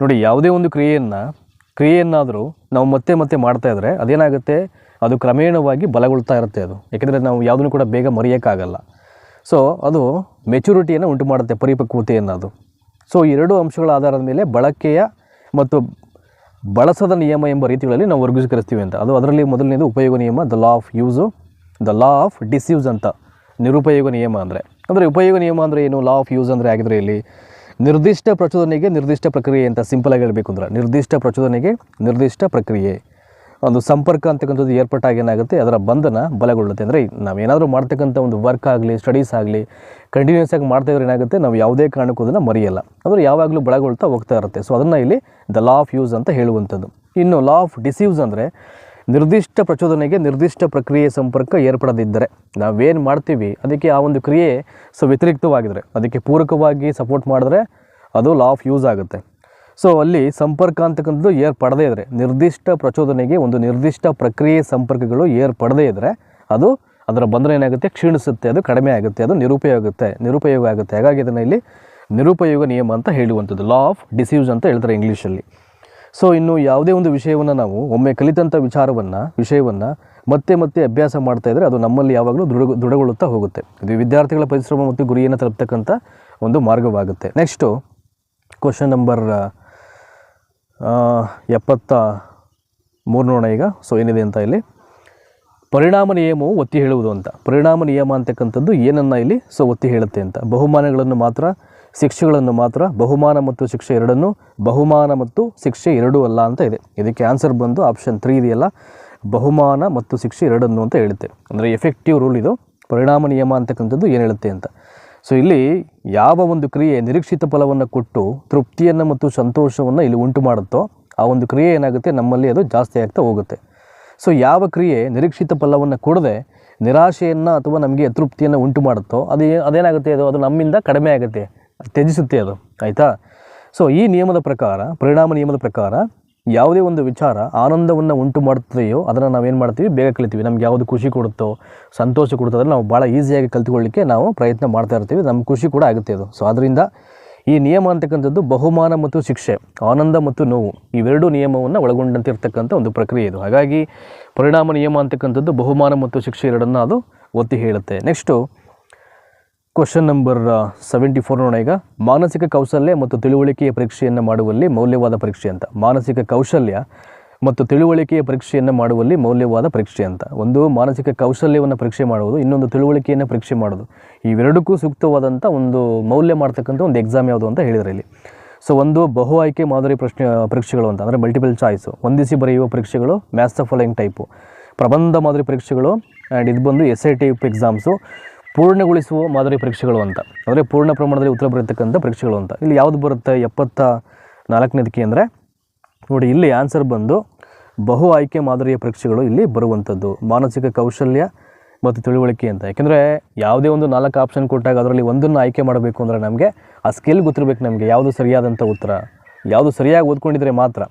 ನೋಡಿ, ಯಾವುದೇ ಒಂದು ಕ್ರಿಯೆಯನ್ನಾದರೂ ನಾವು ಮತ್ತೆ ಮಾಡ್ತಾಯಿದ್ರೆ ಅದೇನಾಗುತ್ತೆ, ಅದು ಕ್ರಮೇಣವಾಗಿ ಬಲಗೊಳ್ತಾ ಇರುತ್ತೆ ಅದು. ಯಾಕೆಂದರೆ ನಾವು ಯಾವುದನ್ನು ಕೂಡ ಬೇಗ ಮರೆಯೋಕ್ಕಾಗಲ್ಲ. ಅದು ಮೆಚುರಿಟಿಯನ್ನು ಉಂಟು ಮಾಡುತ್ತೆ, ಪರಿಪಕ್ವತೆಯನ್ನು ಅದು. ಈ 2 ಅಂಶಗಳ ಆಧಾರದ ಮೇಲೆ ಬಳಕೆಯ ಮತ್ತು ಬಳಸದ ನಿಯಮ ಎಂಬ ರೀತಿಗಳಲ್ಲಿ ನಾವು ವರ್ಗೀಕರಿಸ್ತೀವಿ ಅಂತ. ಅದು ಅದರಲ್ಲಿ ಮೊದಲನೇದು ಉಪಯೋಗ ನಿಯಮ, the law of use, the law of disuse ಅಂತ. ನಿರುಪಯೋಗ ನಿಯಮ ಅಂದರೆ ಉಪಯೋಗ ನಿಯಮ ಅಂದರೆ ಏನು, ಲಾ ಆಫ್ ಯೂಸ್ ಅಂದರೆ ಆಗಿದ್ರೆ ಇಲ್ಲಿ ನಿರ್ದಿಷ್ಟ ಪ್ರಚೋದನೆಗೆ ನಿರ್ದಿಷ್ಟ ಪ್ರಕ್ರಿಯೆ ಅಂತ ಸಿಂಪಲಾಗಿ ಹೇಳಬೇಕು ಅಂದ್ರೆ, ನಿರ್ದಿಷ್ಟ ಪ್ರಚೋದನೆಗೆ ನಿರ್ದಿಷ್ಟ ಪ್ರಕ್ರಿಯೆ. ಒಂದು ಸಂಪರ್ಕ ಅಂತಕ್ಕಂಥದ್ದು ಏರ್ಪಟ್ಟಾಗ ಏನಾಗುತ್ತೆ, ಅದರ ಬಂಧನ ಬಲಗೊಳ್ಳುತ್ತೆ. ಅಂದರೆ ನಾವೇನಾದರೂ ಮಾಡ್ತಕ್ಕಂಥ ಒಂದು ವರ್ಕ್ ಆಗಲಿ, ಸ್ಟಡೀಸ್ ಆಗಲಿ, ಕಂಟಿನ್ಯೂಸ್ ಆಗಿ ಮಾಡ್ತಾಯಿದ್ರೆ ಏನಾಗುತ್ತೆ, ನಾವು ಯಾವುದೇ ಕಾರಣಕ್ಕೂ ಅದನ್ನು ಮರೆಯಲ್ಲ, ಅಂದರೆ ಯಾವಾಗಲೂ ಬಲಗೊಳ್ತಾ ಹೋಗ್ತಾ ಇರುತ್ತೆ. ಸೊ ಅದನ್ನು ಇಲ್ಲಿ ದ ಲಾ ಆಫ್ ಯೂಸ್ ಅಂತ ಹೇಳುವಂಥದ್ದು. ಇನ್ನು ಲಾ ಆಫ್ ಡಿಸೀವ್ಸ್ ಅಂದರೆ ನಿರ್ದಿಷ್ಟ ಪ್ರಚೋದನೆಗೆ ನಿರ್ದಿಷ್ಟ ಪ್ರಕ್ರಿಯೆ ಸಂಪರ್ಕ ಏರ್ಪಡದಿದ್ದರೆ, ನಾವೇನು ಮಾಡ್ತೀವಿ ಅದಕ್ಕೆ ಆ ಒಂದು ಕ್ರಿಯೆ ವ್ಯತಿರಿಕ್ತವಾಗಿದ್ದರೆ, ಅದಕ್ಕೆ ಪೂರಕವಾಗಿ ಸಪೋರ್ಟ್ ಮಾಡಿದ್ರೆ ಅದು ಲಾ ಆಫ್ ಯೂಸ್ ಆಗುತ್ತೆ. ಸೊ ಅಲ್ಲಿ ಸಂಪರ್ಕ ಅಂತಕ್ಕಂಥದ್ದು ಏರ್ಪಡದೇ ಇದ್ದರೆ, ನಿರ್ದಿಷ್ಟ ಪ್ರಚೋದನೆಗೆ ಒಂದು ನಿರ್ದಿಷ್ಟ ಪ್ರಕ್ರಿಯೆ ಸಂಪರ್ಕಗಳು ಏರ್ಪಡದೇ ಇದ್ದರೆ ಅದು ಅದರ ಬಂಧನ ಏನಾಗುತ್ತೆ, ಕ್ಷೀಣಿಸುತ್ತೆ, ಅದು ಕಡಿಮೆ ಆಗುತ್ತೆ, ಅದು ನಿರುಪಯೋಗ ಆಗುತ್ತೆ. ಹಾಗಾಗಿ ಅದನ್ನು ಇಲ್ಲಿ ನಿರುಪಯೋಗ ನಿಯಮ ಅಂತ ಹೇಳುವಂಥದ್ದು, ಲಾ ಆಫ್ ಡಿಸೀವ್ಸ್ ಅಂತ ಹೇಳ್ತಾರೆ ಇಂಗ್ಲೀಷಲ್ಲಿ. ಸೊ ಇನ್ನು ಯಾವುದೇ ಒಂದು ವಿಷಯವನ್ನು ನಾವು ಒಮ್ಮೆ ಕಲಿತಂಥ ವಿಷಯವನ್ನು ಮತ್ತೆ ಅಭ್ಯಾಸ ಮಾಡ್ತಾ ಇದ್ದರೆ ಅದು ನಮ್ಮಲ್ಲಿ ಯಾವಾಗಲೂ ದೃಢಗೊಳ್ಳುತ್ತಾ ಹೋಗುತ್ತೆ. ಇದು ವಿದ್ಯಾರ್ಥಿಗಳ ಪರಿಶ್ರಮ ಮತ್ತು ಗುರಿಯನ್ನು ತಲುಪತಕ್ಕಂಥ ಒಂದು ಮಾರ್ಗವಾಗುತ್ತೆ. ನೆಕ್ಸ್ಟು ಕ್ವಶನ್ ನಂಬರ್ 73 ನೋಡೋಣ ಈಗ. ಸೊ ಏನಿದೆ ಅಂತ ಇಲ್ಲಿ, ಪರಿಣಾಮ ನಿಯಮವು ಒತ್ತಿ ಹೇಳುವುದು ಅಂತ. ಪರಿಣಾಮ ನಿಯಮ ಅಂತಕ್ಕಂಥದ್ದು ಏನನ್ನು ಇಲ್ಲಿ ಒತ್ತಿ ಹೇಳುತ್ತೆ ಅಂತ. ಬಹುಮಾನಗಳನ್ನು ಮಾತ್ರ, ಶಿಕ್ಷೆಗಳನ್ನು ಮಾತ್ರ, ಬಹುಮಾನ ಮತ್ತು ಶಿಕ್ಷೆ ಎರಡನ್ನು, ಬಹುಮಾನ ಮತ್ತು ಶಿಕ್ಷೆ ಎರಡೂ ಅಲ್ಲ ಅಂತ ಇದೆ. ಇದಕ್ಕೆ ಆನ್ಸರ್ ಬಂದು ಆಪ್ಷನ್ 3 ಇದೆಯಲ್ಲ, ಬಹುಮಾನ ಮತ್ತು ಶಿಕ್ಷೆ ಎರಡನ್ನು ಅಂತ ಹೇಳುತ್ತೆ. ಅಂದರೆ ಎಫೆಕ್ಟಿವ್ ರೂಲ್ ಇದು. ಪರಿಣಾಮ ನಿಯಮ ಅಂತಕ್ಕಂಥದ್ದು ಏನು ಹೇಳುತ್ತೆ ಅಂತ. ಸೊ ಇಲ್ಲಿ ಯಾವ ಒಂದು ಕ್ರಿಯೆ ನಿರೀಕ್ಷಿತ ಫಲವನ್ನು ಕೊಟ್ಟು ತೃಪ್ತಿಯನ್ನು ಮತ್ತು ಸಂತೋಷವನ್ನು ಇಲ್ಲಿ ಉಂಟು ಮಾಡುತ್ತೋ ಆ ಒಂದು ಕ್ರಿಯೆ ಏನಾಗುತ್ತೆ, ನಮ್ಮಲ್ಲಿ ಅದು ಜಾಸ್ತಿ ಆಗ್ತಾ ಹೋಗುತ್ತೆ. ಸೊ ಯಾವ ಕ್ರಿಯೆ ನಿರೀಕ್ಷಿತ ಫಲವನ್ನು ಕೊಡದೆ ನಿರಾಶೆಯನ್ನು ಅಥವಾ ನಮಗೆ ಅತೃಪ್ತಿಯನ್ನು ಉಂಟು ಮಾಡುತ್ತೋ ಅದೇನಾಗುತ್ತೆ, ಅದು ನಮ್ಮಿಂದ ಕಡಿಮೆ ಆಗುತ್ತೆ, ತ್ಯಜಿಸುತ್ತೆ ಅದು, ಆಯಿತಾ. ಸೊ ಈ ನಿಯಮದ ಪ್ರಕಾರ, ಪರಿಣಾಮ ನಿಯಮದ ಪ್ರಕಾರ ಯಾವುದೇ ಒಂದು ವಿಚಾರ ಆನಂದವನ್ನು ಉಂಟು ಮಾಡುತ್ತದೆಯೋ ಅದನ್ನು ನಾವೇನು ಮಾಡ್ತೀವಿ, ಬೇಗ ಕಲಿತೀವಿ. ನಮ್ಗೆ ಯಾವುದು ಖುಷಿ ಕೊಡುತ್ತೋ, ಸಂತೋಷ ಕೊಡುತ್ತೋ ಅದನ್ನು ನಾವು ಭಾಳ ಈಸಿಯಾಗಿ ಕಲ್ತ್ಕೊಳ್ಳಿಕ್ಕೆ ನಾವು ಪ್ರಯತ್ನ ಮಾಡ್ತಾ ಇರ್ತೀವಿ, ನಮ್ಗೆ ಖುಷಿ ಕೂಡ ಆಗುತ್ತೆ ಅದು. ಸೊ ಆದ್ದರಿಂದ ಈ ನಿಯಮ ಅಂತಕ್ಕಂಥದ್ದು ಬಹುಮಾನ ಮತ್ತು ಶಿಕ್ಷೆ, ಆನಂದ ಮತ್ತು ನೋವು, ಇವೆರಡೂ ನಿಯಮವನ್ನು ಒಳಗೊಂಡಂತೆ ಇರ್ತಕ್ಕಂಥ ಒಂದು ಪ್ರಕ್ರಿಯೆ ಇದು. ಹಾಗಾಗಿ ಪರಿಣಾಮ ನಿಯಮ ಅಂತಕ್ಕಂಥದ್ದು ಬಹುಮಾನ ಮತ್ತು ಶಿಕ್ಷೆ ಎರಡನ್ನು ಅದು ಒತ್ತಿ ಹೇಳುತ್ತೆ. ನೆಕ್ಸ್ಟು ಕ್ವಶನ್ ನಂಬರ್ 74 ನೋಡೋಣ ಈಗ. ಮಾನಸಿಕ ಕೌಶಲ್ಯ ಮತ್ತು ತಿಳುವಳಿಕೆಯ ಪರೀಕ್ಷೆಯನ್ನು ಮಾಡುವಲ್ಲಿ ಮೌಲ್ಯವಾದ ಪರೀಕ್ಷೆ ಅಂತ. ಮಾನಸಿಕ ಕೌಶಲ್ಯ ಮತ್ತು ತಿಳುವಳಿಕೆಯ ಪರೀಕ್ಷೆಯನ್ನು ಮಾಡುವಲ್ಲಿ ಮೌಲ್ಯವಾದ ಪರೀಕ್ಷೆ ಅಂತ. ಒಂದು ಮಾನಸಿಕ ಕೌಶಲ್ಯವನ್ನು ಪರೀಕ್ಷೆ ಮಾಡುವುದು, ಇನ್ನೊಂದು ತಿಳುವಳಿಕೆಯನ್ನು ಪರೀಕ್ಷೆ ಮಾಡೋದು. ಇವೆರಡಕ್ಕೂ ಸೂಕ್ತವಾದಂಥ ಒಂದು ಮೌಲ್ಯ ಮಾಡ್ತಕ್ಕಂಥ ಒಂದು ಎಕ್ಸಾಮ್ ಯಾವುದು ಅಂತ ಹೇಳಿದರೆ ಇಲ್ಲಿ. ಸೊ ಒಂದು ಬಹು ಆಯ್ಕೆ ಮಾದರಿ ಪರೀಕ್ಷೆಗಳು ಅಂತ ಅಂದರೆ ಮಲ್ಟಿಪಲ್ ಚಾಯ್ಸು, ಹೊಂದಿಸಿ ಬರೆಯುವ ಪರೀಕ್ಷೆಗಳು ಮ್ಯಾಥ್ಸ್ ದ ಫಾಲೋಯಿಂಗ್ ಟೈಪು, ಪ್ರಬಂಧ ಮಾದರಿ ಪರೀಕ್ಷೆಗಳು ಆ್ಯಂಡ್ ಇದು ಬಂದು SI ಟೈಪ್ ಎಕ್ಸಾಮ್ಸು, ಪೂರ್ಣಗೊಳಿಸುವ ಮಾದರಿ ಪರೀಕ್ಷೆಗಳು ಅಂತ ಅಂದರೆ ಪೂರ್ಣ ಪ್ರಮಾಣದಲ್ಲಿ ಉತ್ತರ ಬರತಕ್ಕಂಥ ಪರೀಕ್ಷೆಗಳು ಅಂತ. ಇಲ್ಲಿ ಯಾವುದು ಬರುತ್ತೆ 74ನೇದಕ್ಕೆ ಅಂದರೆ ನೋಡಿ, ಇಲ್ಲಿ ಆನ್ಸರ್ ಬಂದು ಬಹು ಆಯ್ಕೆ ಮಾದರಿಯ ಪರೀಕ್ಷೆಗಳು ಇಲ್ಲಿ ಬರುವಂಥದ್ದು, ಮಾನಸಿಕ ಕೌಶಲ್ಯ ಮತ್ತು ತಿಳುವಳಿಕೆ ಅಂತ. ಯಾಕೆಂದರೆ ಯಾವುದೇ ಒಂದು 4 ಆಪ್ಷನ್ ಕೊಟ್ಟಾಗ ಅದರಲ್ಲಿ ಒಂದನ್ನು ಆಯ್ಕೆ ಮಾಡಬೇಕು ಅಂದರೆ ನಮಗೆ ಆ ಸ್ಕಿಲ್ ಗೊತ್ತಿರಬೇಕು, ನಮಗೆ ಯಾವುದು ಸರಿಯಾದಂಥ ಉತ್ತರ, ಯಾವುದು ಸರಿಯಾಗಿ ಓದ್ಕೊಂಡಿದ್ರೆ ಮಾತ್ರ.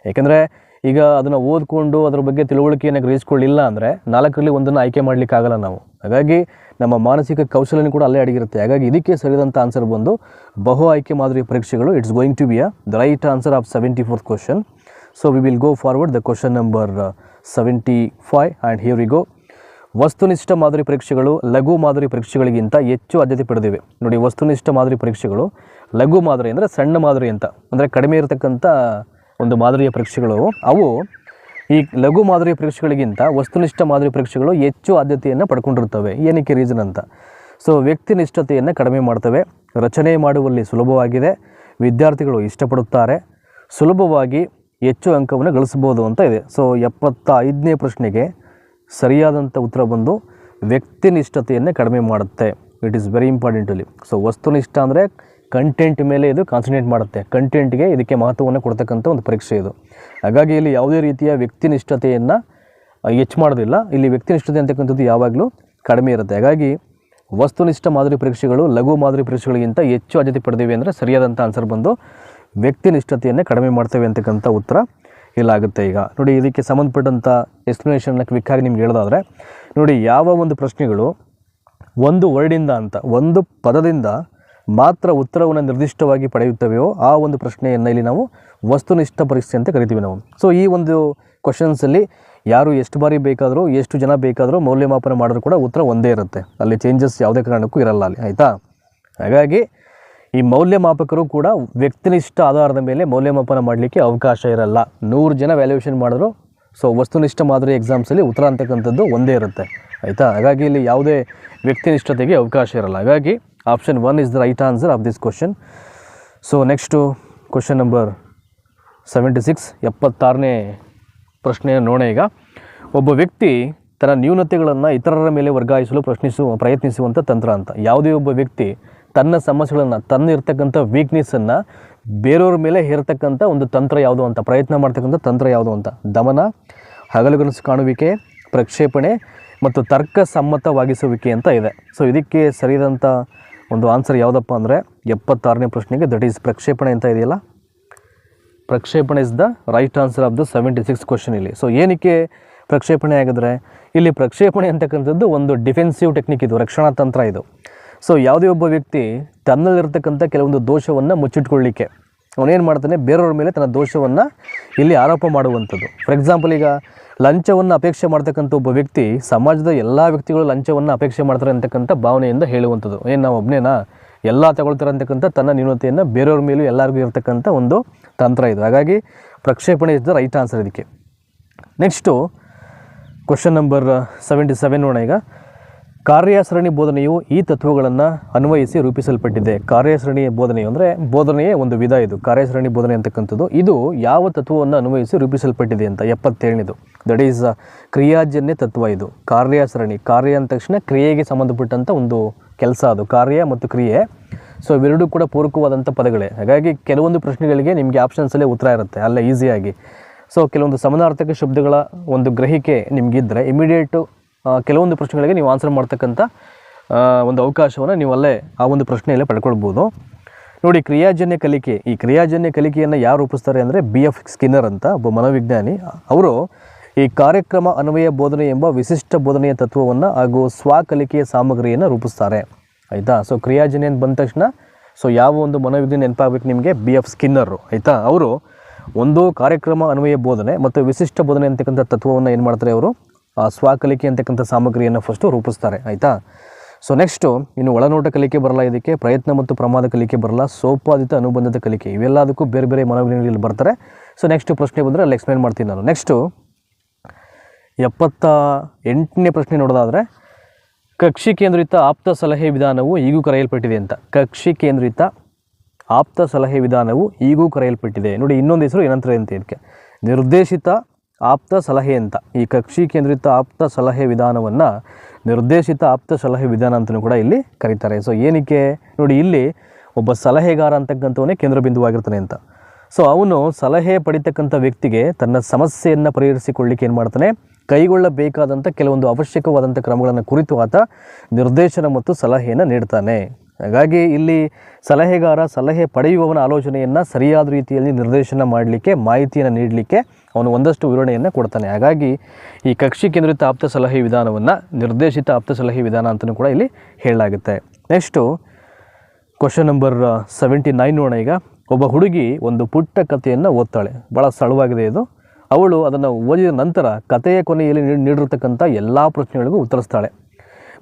ಯಾಕೆಂದರೆ ಈಗ ಅದನ್ನು ಓದ್ಕೊಂಡು ಅದ್ರ ಬಗ್ಗೆ ತಿಳುವಳಿಕೆಯನ್ನು ಗ್ರಹಿಸ್ಕೊಳ್ಳಿಲ್ಲ ಅಂದರೆ 4ರಲ್ಲಿ ಒಂದನ್ನು ಆಯ್ಕೆ ಮಾಡಲಿಕ್ಕಾಗಲ್ಲ ನಾವು. ಹಾಗಾಗಿ ನಮ್ಮ ಮಾನಸಿಕ ಕೌಶಲ್ಯನೂ ಕೂಡ ಅಲ್ಲೇ ಅಡಗಿರುತ್ತೆ. ಹಾಗಾಗಿ ಇದಕ್ಕೆ ಸರಿಯಾದಂಥ ಆನ್ಸರ್ ಬಂದು ಬಹು ಆಯ್ಕೆ ಮಾದರಿ ಪರೀಕ್ಷೆಗಳು. It's going to be the right answer of 74th question. So we will go forward the question number 75 and here we go. ವಸ್ತುನಿಷ್ಠ ಮಾದರಿ ಪರೀಕ್ಷೆಗಳು ಲಘು ಮಾದರಿ ಪರೀಕ್ಷೆಗಳಿಗಿಂತ ಹೆಚ್ಚು ಆದ್ಯತೆ ಪಡೆದಿವೆ. ನೋಡಿ, ವಸ್ತುನಿಷ್ಠ ಮಾದರಿ ಪರೀಕ್ಷೆಗಳು ಲಘು ಮಾದರಿ ಅಂದರೆ ಸಣ್ಣ ಮಾದರಿ ಅಂತ, ಅಂದರೆ ಕಡಿಮೆ ಇರತಕ್ಕಂಥ ಒಂದು ಮಾದರಿಯ ಪರೀಕ್ಷೆಗಳು, ಅವು ಈ ಲಘು ಮಾದರಿಯ ಪರೀಕ್ಷೆಗಳಿಗಿಂತ ವಸ್ತುನಿಷ್ಠ ಮಾದರಿ ಪರೀಕ್ಷೆಗಳು ಹೆಚ್ಚು ಆದ್ಯತೆಯನ್ನು ಪಡ್ಕೊಂಡಿರ್ತವೆ. ಏನಕ್ಕೆ ರೀಸನ್ ಅಂತ. ಸೊ ವ್ಯಕ್ತಿನಿಷ್ಠತೆಯನ್ನು ಕಡಿಮೆ ಮಾಡ್ತವೆ, ರಚನೆ ಮಾಡುವಲ್ಲಿ ಸುಲಭವಾಗಿದೆ, ವಿದ್ಯಾರ್ಥಿಗಳು ಇಷ್ಟಪಡುತ್ತಾರೆ, ಸುಲಭವಾಗಿ ಹೆಚ್ಚು ಅಂಕವನ್ನು ಗಳಿಸ್ಬೋದು ಅಂತ ಇದೆ. ಸೊ 75ನೇ ಪ್ರಶ್ನೆಗೆ ಸರಿಯಾದಂಥ ಉತ್ತರ ಬಂದು ವ್ಯಕ್ತಿನಿಷ್ಠತೆಯನ್ನು ಕಡಿಮೆ ಮಾಡುತ್ತೆ. ಇಟ್ ಈಸ್ ವೆರಿ ಇಂಪಾರ್ಟೆಂಟ್ ಇಲ್ಲಿ. ಸೊ ವಸ್ತುನಿಷ್ಠ ಅಂದರೆ ಕಂಟೆಂಟ್ ಮೇಲೆ ಇದು ಕಾನ್ಸಂಟ್ರೇಟ್ ಮಾಡುತ್ತೆ, ಕಂಟೆಂಟ್ಗೆ ಇದಕ್ಕೆ ಮಹತ್ವವನ್ನು ಕೊಡ್ತಕ್ಕಂಥ ಒಂದು ಪರೀಕ್ಷೆ ಇದು. ಹಾಗಾಗಿ ಇಲ್ಲಿ ಯಾವುದೇ ರೀತಿಯ ವ್ಯಕ್ತಿನಿಷ್ಠತೆಯನ್ನು ಹೆಚ್ಚು ಮಾಡೋದಿಲ್ಲ. ಇಲ್ಲಿ ವ್ಯಕ್ತಿನಿಷ್ಠತೆ ಅಂತಕ್ಕಂಥದ್ದು ಯಾವಾಗಲೂ ಕಡಿಮೆ ಇರುತ್ತೆ. ಹಾಗಾಗಿ ವಸ್ತುನಿಷ್ಠ ಮಾದರಿ ಪರೀಕ್ಷೆಗಳು ಲಘು ಮಾದರಿ ಪರೀಕ್ಷೆಗಳಿಗಿಂತ ಹೆಚ್ಚು ಆದ್ಯತೆ ಪಡೆದಿವೆ ಅಂದರೆ ಸರಿಯಾದಂಥ ಆನ್ಸರ್ ಬಂದು ವ್ಯಕ್ತಿನಿಷ್ಠತೆಯನ್ನು ಕಡಿಮೆ ಮಾಡ್ತೇವೆ ಅಂತಕ್ಕಂಥ ಉತ್ತರ ಇಲ್ಲಾಗುತ್ತೆ. ಈಗ ನೋಡಿ, ಇದಕ್ಕೆ ಸಂಬಂಧಪಟ್ಟಂಥ ಎಕ್ಸ್ಪ್ಲನೇಷನ್ನ ಕ್ವಿಕ್ಕಾಗಿ ನಿಮ್ಗೆ ಹೇಳೋದಾದರೆ ನೋಡಿ, ಯಾವ ಒಂದು ಪ್ರಶ್ನೆಗಳು ಒಂದು ವರ್ಡಿಂದ ಅಂತ ಒಂದು ಪದದಿಂದ ಮಾತ್ರ ಉತ್ತರವನ್ನು ನಿರ್ದಿಷ್ಟವಾಗಿ ಪಡೆಯುತ್ತವೆಯೋ ಆ ಒಂದು ಪ್ರಶ್ನೆಯನ್ನು ಇಲ್ಲಿ ನಾವು ವಸ್ತುನಿಷ್ಠ ಪರೀಕ್ಷೆ ಅಂತ ಕರಿತೀವಿ ನಾವು. ಸೊ ಈ ಒಂದು ಕ್ವಶನ್ಸಲ್ಲಿ ಯಾರು ಎಷ್ಟು ಬಾರಿ ಬೇಕಾದರೂ ಎಷ್ಟು ಜನ ಬೇಕಾದರೂ ಮೌಲ್ಯಮಾಪನ ಮಾಡಿದ್ರು ಕೂಡ ಉತ್ತರ ಒಂದೇ ಇರುತ್ತೆ, ಅಲ್ಲಿ ಚೇಂಜಸ್ ಯಾವುದೇ ಕಾರಣಕ್ಕೂ ಇರಲ್ಲ ಅಲ್ಲಿ, ಆಯಿತಾ. ಹಾಗಾಗಿ ಈ ಮೌಲ್ಯಮಾಪಕರು ಕೂಡ ವ್ಯಕ್ತಿನಿಷ್ಠ ಆಧಾರದ ಮೇಲೆ ಮೌಲ್ಯಮಾಪನ ಮಾಡಲಿಕ್ಕೆ ಅವಕಾಶ ಇರಲ್ಲ. 100 ಜನ ವ್ಯಾಲ್ಯೂಯೇಷನ್ ಮಾಡಿದ್ರು ಸೊ ವಸ್ತುನಿಷ್ಠ ಮಾದರಿ ಎಕ್ಸಾಮ್ಸಲ್ಲಿ ಉತ್ತರ ಅಂತಕ್ಕಂಥದ್ದು ಒಂದೇ ಇರುತ್ತೆ, ಆಯಿತಾ. ಹಾಗಾಗಿ ಇಲ್ಲಿ ಯಾವುದೇ ವ್ಯಕ್ತಿನಿಷ್ಠತೆಗೆ ಅವಕಾಶ ಇರಲ್ಲ. ಹಾಗಾಗಿ option 1 is the right answer of this question. So next question number 76, 76ನೇ ಪ್ರಶ್ನೆ ನೋಡೋಣ ಈಗ. ಒಬ್ಬ ವ್ಯಕ್ತಿ ತನ್ನ ನ್ಯೂನತೆಗಳನ್ನು ಇತರರ ಮೇಲೆ ವರ್ಗಾಯಿಸಲು ಪ್ರಯತ್ನಿಸುವಂಥ ತಂತ್ರ ಅಂತ. ಯಾವುದೇ ಒಬ್ಬ ವ್ಯಕ್ತಿ ತನ್ನ ಸಮಸ್ಯೆಗಳನ್ನು, ತನ್ನ ಇರ್ತಕ್ಕಂಥ ವೀಕ್ನೆಸ್ಸನ್ನು ಬೇರೆಯವ್ರ ಮೇಲೆ ಹೇರ್ತಕ್ಕಂಥ ಒಂದು ತಂತ್ರ ಯಾವುದು ಅಂತ, ಪ್ರಯತ್ನ ಮಾಡ್ತಕ್ಕಂಥ ತಂತ್ರ ಯಾವುದು ಅಂತ. ದಮನ, ಹಗಲುಗನಸು ಕಾಣುವಿಕೆ, ಪ್ರಕ್ಷೇಪಣೆ ಮತ್ತು ತರ್ಕಸಮ್ಮತವಾಗಿಸುವಿಕೆ ಅಂತ ಇದೆ. ಸೊ ಇದಕ್ಕೆ ಸರಿಯಾದಂಥ ಒಂದು ಆನ್ಸರ್ ಯಾವುದಪ್ಪ ಅಂದರೆ 76ನೇ ಪ್ರಶ್ನೆಗೆ, ದಟ್ ಈಸ್ ಪ್ರಕ್ಷೇಪಣೆ ಅಂತ ಇದೆಯಲ್ಲ, ಪ್ರಕ್ಷೇಪಣೆ is the right answer of the 76 question ಇಲ್ಲಿ. ಸೊ ಏನಕ್ಕೆ ಪ್ರಕ್ಷೇಪಣೆ ಆಗಿದ್ರೆ, ಇಲ್ಲಿ ಪ್ರಕ್ಷೇಪಣೆ ಅಂತಕ್ಕಂಥದ್ದು ಒಂದು ಡಿಫೆನ್ಸಿವ್ ಟೆಕ್ನಿಕ್, ಇದು ರಕ್ಷಣಾ ತಂತ್ರ ಇದು. ಸೊ ಯಾವುದೇ ಒಬ್ಬ ವ್ಯಕ್ತಿ ತನ್ನಲ್ಲಿರ್ತಕ್ಕಂಥ ಕೆಲವೊಂದು ದೋಷವನ್ನು ಮುಚ್ಚಿಟ್ಕೊಳ್ಳಿಕ್ಕೆ ಅವನೇನು ಮಾಡ್ತಾನೆ, ಬೇರೆಯವ್ರ ಮೇಲೆ ತನ್ನ ದೋಷವನ್ನು ಇಲ್ಲಿ ಆರೋಪ ಮಾಡುವಂಥದ್ದು. ಫಾರ್ ಎಕ್ಸಾಂಪಲ್, ಈಗ ಲಂಚವನ್ನು ಅಪೇಕ್ಷೆ ಮಾಡ್ತಕ್ಕಂಥ ಒಬ್ಬ ವ್ಯಕ್ತಿ ಸಮಾಜದ ಎಲ್ಲ ವ್ಯಕ್ತಿಗಳು ಲಂಚವನ್ನು ಅಪೇಕ್ಷೆ ಮಾಡ್ತಾರೆ ಅಂತಕ್ಕಂಥ ಭಾವನೆಯಿಂದ ಹೇಳುವಂಥದ್ದು. ಏನು ನಾವು ಒಬ್ಬನೇನಾ ಎಲ್ಲ ತಗೊಳ್ತಾರೆ ಅಂತಕ್ಕಂಥ ತನ್ನ ನ್ಯೂನತೆಯನ್ನು ಬೇರೆಯವ್ರ ಮೇಲೂ ಎಲ್ಲರಿಗೂ ಇರತಕ್ಕಂಥ ಒಂದು ತಂತ್ರ ಇದು. ಹಾಗಾಗಿ ಪ್ರಕ್ಷೇಪಣೆ ಇಸ್ ದ ರೈಟ್ ಆನ್ಸರ್ ಇದಕ್ಕೆ. ನೆಕ್ಸ್ಟು ಕ್ವಶನ್ ನಂಬರ್ 77 ನೋಡೋಣ ಈಗ. ಕಾರ್ಯಾಚರಣೆ ಬೋಧನೆಯು ಈ ತತ್ವಗಳನ್ನು ಅನ್ವಯಿಸಿ ರೂಪಿಸಲ್ಪಟ್ಟಿದೆ. ಕಾರ್ಯಾಚರಣೆಯ ಬೋಧನೆಯು ಅಂದರೆ ಬೋಧನೆಯೇ ಒಂದು ವಿಧ ಇದು. ಕಾರ್ಯಾಚರಣೆ ಬೋಧನೆ ಅಂತಕ್ಕಂಥದ್ದು ಇದು ಯಾವ ತತ್ವವನ್ನು ಅನ್ವಯಿಸಿ ರೂಪಿಸಲ್ಪಟ್ಟಿದೆ ಅಂತ 77ನೇದು, ದಟ್ ಈಸ್ ಕ್ರಿಯಾಜನ್ಯ ತತ್ವ ಇದು. ಕಾರ್ಯಾಚರಣೆ, ಕಾರ್ಯ ಅಂದ ತಕ್ಷಣ ಕ್ರಿಯೆಗೆ ಸಂಬಂಧಪಟ್ಟಂಥ ಒಂದು ಕೆಲಸ ಅದು, ಕಾರ್ಯ ಮತ್ತು ಕ್ರಿಯೆ. ಸೊ ಇವೆರಡೂ ಕೂಡ ಪೂರಕವಾದಂಥ ಪದಗಳೇ. ಹಾಗಾಗಿ ಕೆಲವೊಂದು ಪ್ರಶ್ನೆಗಳಿಗೆ ನಿಮಗೆ ಆಪ್ಷನ್ಸಲ್ಲೇ ಉತ್ತರ ಇರುತ್ತೆ ಅಲ್ಲೇ ಈಸಿಯಾಗಿ. ಸೊ ಕೆಲವೊಂದು ಸಮಾನಾರ್ಥಕ ಶಬ್ದಗಳ ಒಂದು ಗ್ರಹಿಕೆ ನಿಮಗಿದ್ದರೆ ಇಮಿಡಿಯೇಟು ಕೆಲವೊಂದು ಪ್ರಶ್ನೆಗಳಿಗೆ ನೀವು ಆನ್ಸರ್ ಮಾಡ್ತಕ್ಕಂಥ ಒಂದು ಅವಕಾಶವನ್ನು ನೀವು ಅಲ್ಲೇ ಆ ಒಂದು ಪ್ರಶ್ನೆಯಲ್ಲೇ ಪಡ್ಕೊಳ್ಬೋದು. ನೋಡಿ, ಕ್ರಿಯಾಜನ್ಯ ಕಲಿಕೆ, ಈ ಕ್ರಿಯಾಜನ್ಯ ಕಲಿಕೆಯನ್ನು ಯಾರು ರೂಪಿಸ್ತಾರೆ ಅಂದರೆ BF ಸ್ಕಿನ್ನರ್ ಅಂತ ಒಬ್ಬ ಮನೋವಿಜ್ಞಾನಿ. ಅವರು ಈ ಕಾರ್ಯಕ್ರಮ ಅನ್ವಯ ಬೋಧನೆ ಎಂಬ ವಿಶಿಷ್ಟ ಬೋಧನೆಯ ತತ್ವವನ್ನು ಹಾಗೂ ಸ್ವಕಲಿಕೆಯ ಸಾಮಗ್ರಿಯನ್ನು ರೂಪಿಸ್ತಾರೆ. ಆಯಿತಾ. ಸೊ ಕ್ರಿಯಾಜನ್ಯ ಅಂತ ಬಂದ ತಕ್ಷಣ ಸೊ ಯಾವ ಒಂದು ಮನೋವಿಜ್ಞಾನಿ ನೆನಪಾಗಬೇಕು ನಿಮಗೆ, BF ಸ್ಕಿನ್ನರು. ಆಯಿತಾ. ಅವರು ಒಂದು ಕಾರ್ಯಕ್ರಮ ಅನ್ವಯ ಬೋಧನೆ ಮತ್ತು ವಿಶಿಷ್ಟ ಬೋಧನೆ ಅಂತಕ್ಕಂಥ ತತ್ವವನ್ನು ಏನು ಮಾಡ್ತಾರೆ, ಅವರು ಸ್ವಕಲಿಕೆ ಅಂತಕ್ಕಂಥ ಸಾಮಗ್ರಿಯನ್ನು ಫಸ್ಟು ರೂಪಿಸ್ತಾರೆ. ಆಯಿತಾ. ಸೊ ನೆಕ್ಸ್ಟು ಇನ್ನು ಒಳನೋಟ ಕಲಿಕೆ ಬರಲ್ಲ, ಇದಕ್ಕೆ ಪ್ರಯತ್ನ ಮತ್ತು ಪ್ರಮಾದ ಕಲಿಕೆ ಬರಲ್ಲ, ಸೋಪಾದಿತ ಅನುಬಂಧದ ಕಲಿಕೆ, ಇವೆಲ್ಲದಕ್ಕೂ ಬೇರೆ ಬೇರೆ ಮನೋವಿಜ್ಞಾನಿಗಳು ಬರ್ತಾರೆ. ಸೊ ನೆಕ್ಸ್ಟ್ ಪ್ರಶ್ನೆ ಬಂದರೆ ಅಲ್ಲಿ ಎಕ್ಸ್ಪ್ಲೇನ್ ಮಾಡ್ತೀನಿ ನಾನು. ನೆಕ್ಸ್ಟು 78ನೇ ಪ್ರಶ್ನೆ ನೋಡೋದಾದರೆ, ಕಕ್ಷಿ ಕೇಂದ್ರಿತ ಆಪ್ತ ಸಲಹೆ ವಿಧಾನವು ಈಗೂ ಕರೆಯಲ್ಪಟ್ಟಿದೆ ಅಂತ. ಕಕ್ಷಿ ಕೇಂದ್ರಿತ ಆಪ್ತ ಸಲಹೆ ವಿಧಾನವು ಈಗೂ ಕರೆಯಲ್ಪಟ್ಟಿದೆ. ನೋಡಿ, ಇನ್ನೊಂದು ಹೆಸರು ಏನಂತಾರೆ ಅಂತ ಇದಕ್ಕೆ, ನಿರ್ದೇಶಿತ ಆಪ್ತ ಸಲಹೆ ಅಂತ. ಈ ಕಕ್ಷಿ ಕೇಂದ್ರಿತ ಆಪ್ತ ಸಲಹೆ ವಿಧಾನವನ್ನು ನಿರ್ದೇಶಿತ ಆಪ್ತ ಸಲಹೆ ವಿಧಾನ ಅಂತಲೂ ಕೂಡ ಇಲ್ಲಿ ಕರೀತಾರೆ. ಸೊ ಏನಕ್ಕೆ ನೋಡಿ, ಇಲ್ಲಿ ಒಬ್ಬ ಸಲಹೆಗಾರ ಅಂತಕ್ಕಂಥವನೇ ಕೇಂದ್ರ ಬಿಂದುವಾಗಿರ್ತಾನೆ ಅಂತ. ಸೊ ಅವನು ಸಲಹೆ ಪಡಿತಕ್ಕಂಥ ವ್ಯಕ್ತಿಗೆ ತನ್ನ ಸಮಸ್ಯೆಯನ್ನು ಪರಿಹರಿಸಿಕೊಳ್ಳಿಕ್ಕೆ ಏನು ಮಾಡ್ತಾನೆ, ಕೈಗೊಳ್ಳಬೇಕಾದಂಥ ಕೆಲವೊಂದು ಅವಶ್ಯಕವಾದಂಥ ಕ್ರಮಗಳನ್ನು ಕುರಿತು ಆತ ನಿರ್ದೇಶನ ಮತ್ತು ಸಲಹೆಯನ್ನು ನೀಡ್ತಾನೆ. ಹಾಗಾಗಿ ಇಲ್ಲಿ ಸಲಹೆಗಾರ ಸಲಹೆ ಪಡೆಯುವವನ ಆಲೋಚನೆಯನ್ನು ಸರಿಯಾದ ರೀತಿಯಲ್ಲಿ ನಿರ್ದೇಶನ ಮಾಡಲಿಕ್ಕೆ, ಮಾಹಿತಿಯನ್ನು ನೀಡಲಿಕ್ಕೆ ಅವನು ಒಂದಷ್ಟು ವಿವರಣೆಯನ್ನು ಕೊಡ್ತಾನೆ. ಹಾಗಾಗಿ ಈ ಕಕ್ಷಿ ಕೇಂದ್ರಿತ ಆಪ್ತ ಸಲಹೆ ವಿಧಾನವನ್ನು ನಿರ್ದೇಶಿತ ಆಪ್ತ ಸಲಹೆ ವಿಧಾನ ಅಂತಲೂ ಕೂಡ ಇಲ್ಲಿ ಹೇಳಲಾಗುತ್ತೆ. ನೆಕ್ಸ್ಟು ಕ್ವಶನ್ ನಂಬರ್ 79 ನೋಡೋಣ ಈಗ. ಒಬ್ಬ ಹುಡುಗಿ ಒಂದು ಪುಟ್ಟ ಕಥೆಯನ್ನು ಓದ್ತಾಳೆ, ಭಾಳ ಸರಳವಾಗಿದೆ ಇದು. ಅವಳು ಅದನ್ನು ಓದಿದ ನಂತರ ಕಥೆಯ ಕೊನೆಯಲ್ಲಿ ನೀಡಿರ್ತಕ್ಕಂಥ ಎಲ್ಲ ಪ್ರಶ್ನೆಗಳಿಗೂ ಉತ್ತರಿಸ್ತಾಳೆ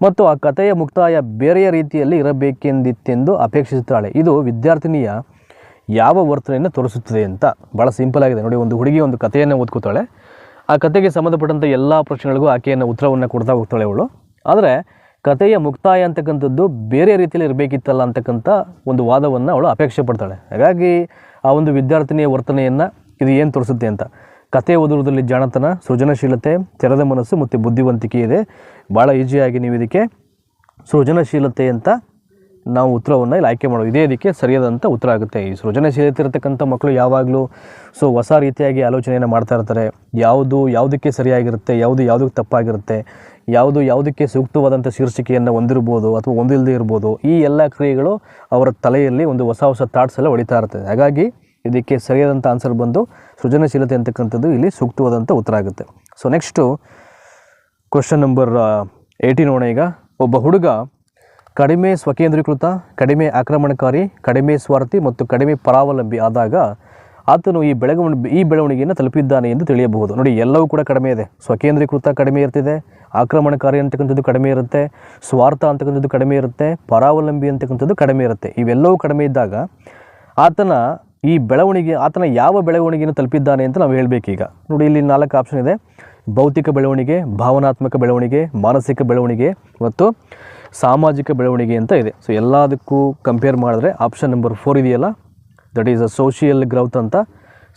ಮತ್ತು ಆ ಕಥೆಯ ಮುಕ್ತಾಯ ಬೇರೆಯ ರೀತಿಯಲ್ಲಿ ಇರಬೇಕೆಂದಿತ್ತೆಂದು ಅಪೇಕ್ಷಿಸುತ್ತಾಳೆ. ಇದು ವಿದ್ಯಾರ್ಥಿನಿಯ ಯಾವ ವರ್ತನೆಯನ್ನು ತೋರಿಸುತ್ತದೆ ಅಂತ. ಭಾಳ ಸಿಂಪಲ್ ಆಗಿದೆ ನೋಡಿ. ಒಂದು ಹುಡುಗಿ ಒಂದು ಕಥೆಯನ್ನು ಓದ್ಕೋತಾಳೆ, ಆ ಕಥೆಗೆ ಸಂಬಂಧಪಟ್ಟಂಥ ಎಲ್ಲ ಪ್ರಶ್ನೆಗಳಿಗೂ ಆಕೆಯನ್ನು ಉತ್ತರವನ್ನು ಕೊಡ್ತಾ ಹೋಗ್ತಾಳೆ ಅವಳು. ಆದರೆ ಕಥೆಯ ಮುಕ್ತಾಯ ಅಂತಕ್ಕಂಥದ್ದು ಬೇರೆ ರೀತಿಯಲ್ಲಿ ಇರಬೇಕಿತ್ತಲ್ಲ ಅಂತಕ್ಕಂಥ ಒಂದು ವಾದವನ್ನು ಅವಳು ಅಪೇಕ್ಷೆ ಪಡ್ತಾಳೆ. ಹಾಗಾಗಿ ಆ ಒಂದು ವಿದ್ಯಾರ್ಥಿನಿಯ ವರ್ತನೆಯನ್ನು ಇದು ಏನು ತೋರಿಸುತ್ತೆ ಅಂತ. ಕತೆ ಓದುವುದರಲ್ಲಿ ಜಾಣತನ, ಸೃಜನಶೀಲತೆ, ತೆರೆದ ಮನಸ್ಸು ಮತ್ತು ಬುದ್ಧಿವಂತಿಕೆ ಇದೆ. ಭಾಳ ಈಸಿಯಾಗಿ ನೀವು ಇದಕ್ಕೆ ಸೃಜನಶೀಲತೆ ಅಂತ ನಾವು ಉತ್ತರವನ್ನು ಇಲ್ಲಿ ಆಯ್ಕೆ ಮಾಡೋದು. ಇದೇ ಇದಕ್ಕೆ ಸರಿಯಾದಂಥ ಉತ್ತರ ಆಗುತ್ತೆ. ಈ ಸೃಜನಶೀಲತೆ ಇರತಕ್ಕಂಥ ಮಕ್ಕಳು ಯಾವಾಗಲೂ ಹೊಸ ರೀತಿಯಾಗಿ ಆಲೋಚನೆಯನ್ನು ಮಾಡ್ತಾ ಇರ್ತಾರೆ. ಯಾವುದಕ್ಕೆ ಸರಿಯಾಗಿರುತ್ತೆ, ಯಾವುದಕ್ಕೆ ತಪ್ಪಾಗಿರುತ್ತೆ, ಯಾವುದಕ್ಕೆ ಸೂಕ್ತವಾದಂಥ ಶೀರ್ಷಿಕೆಯನ್ನು ಹೊಂದಿರ್ಬೋದು ಅಥವಾ ಹೊಂದಿಲ್ಲದೆ ಇರ್ಬೋದು. ಈ ಎಲ್ಲ ಕ್ರಿಯೆಗಳು ಅವರ ತಲೆಯಲ್ಲಿ ಒಂದು ಹೊಸ ಥಾಟ್ಸ್ ಎಲ್ಲ ಹೊಡಿತಾ ಇರ್ತದೆ. ಹಾಗಾಗಿ ಇದಕ್ಕೆ ಸರಿಯಾದಂಥ ಆನ್ಸರ್ ಬಂದು ಸೃಜನಶೀಲತೆ ಅಂತಕ್ಕಂಥದ್ದು ಇಲ್ಲಿ ಸೂಕ್ತವಾದಂಥ ಉತ್ತರ ಆಗುತ್ತೆ. ಸೊ ನೆಕ್ಸ್ಟು ಕ್ವಶನ್ ನಂಬರ್ 80 ನೋಡೋಣ ಈಗ. ಒಬ್ಬ ಹುಡುಗ ಕಡಿಮೆ ಸ್ವಕೇಂದ್ರೀಕೃತ, ಕಡಿಮೆ ಆಕ್ರಮಣಕಾರಿ, ಕಡಿಮೆ ಸ್ವಾರ್ಥಿ ಮತ್ತು ಕಡಿಮೆ ಪರಾವಲಂಬಿ ಆದಾಗ ಆತನು ಈ ಬೆಳವಣಿಗೆಯನ್ನು ತಲುಪಿದ್ದಾನೆ ಎಂದು ತಿಳಿಯಬಹುದು. ನೋಡಿ, ಎಲ್ಲವೂ ಕೂಡ ಕಡಿಮೆ ಇದೆ. ಸ್ವಕೇಂದ್ರೀಕೃತ ಕಡಿಮೆ ಇರ್ತಿದೆ, ಆಕ್ರಮಣಕಾರಿ ಅಂತಕ್ಕಂಥದ್ದು ಕಡಿಮೆ ಇರುತ್ತೆ, ಸ್ವಾರ್ಥ ಅಂತಕ್ಕಂಥದ್ದು ಕಡಿಮೆ ಇರುತ್ತೆ, ಪರಾವಲಂಬಿ ಅಂತಕ್ಕಂಥದ್ದು ಕಡಿಮೆ ಇರುತ್ತೆ. ಇವೆಲ್ಲವೂ ಕಡಿಮೆ ಇದ್ದಾಗ ಆತನ ಯಾವ ಬೆಳವಣಿಗೆಯನ್ನು ತಲುಪಿದ್ದಾನೆ ಅಂತ ನಾವು ಹೇಳಬೇಕೀಗ. ನೋಡಿ, ಇಲ್ಲಿ 4 ಆಪ್ಷನ್ ಇದೆ. ಭೌತಿಕ ಬೆಳವಣಿಗೆ, ಭಾವನಾತ್ಮಕ ಬೆಳವಣಿಗೆ, ಮಾನಸಿಕ ಬೆಳವಣಿಗೆ ಮತ್ತು ಸಾಮಾಜಿಕ ಬೆಳವಣಿಗೆ ಅಂತ ಇದೆ. ಸೊ ಎಲ್ಲದಕ್ಕೂ ಕಂಪೇರ್ ಮಾಡಿದ್ರೆ ಆಪ್ಷನ್ ನಂಬರ್ 4 ಇದೆಯಲ್ಲ, that is a social growth ಅಂತ,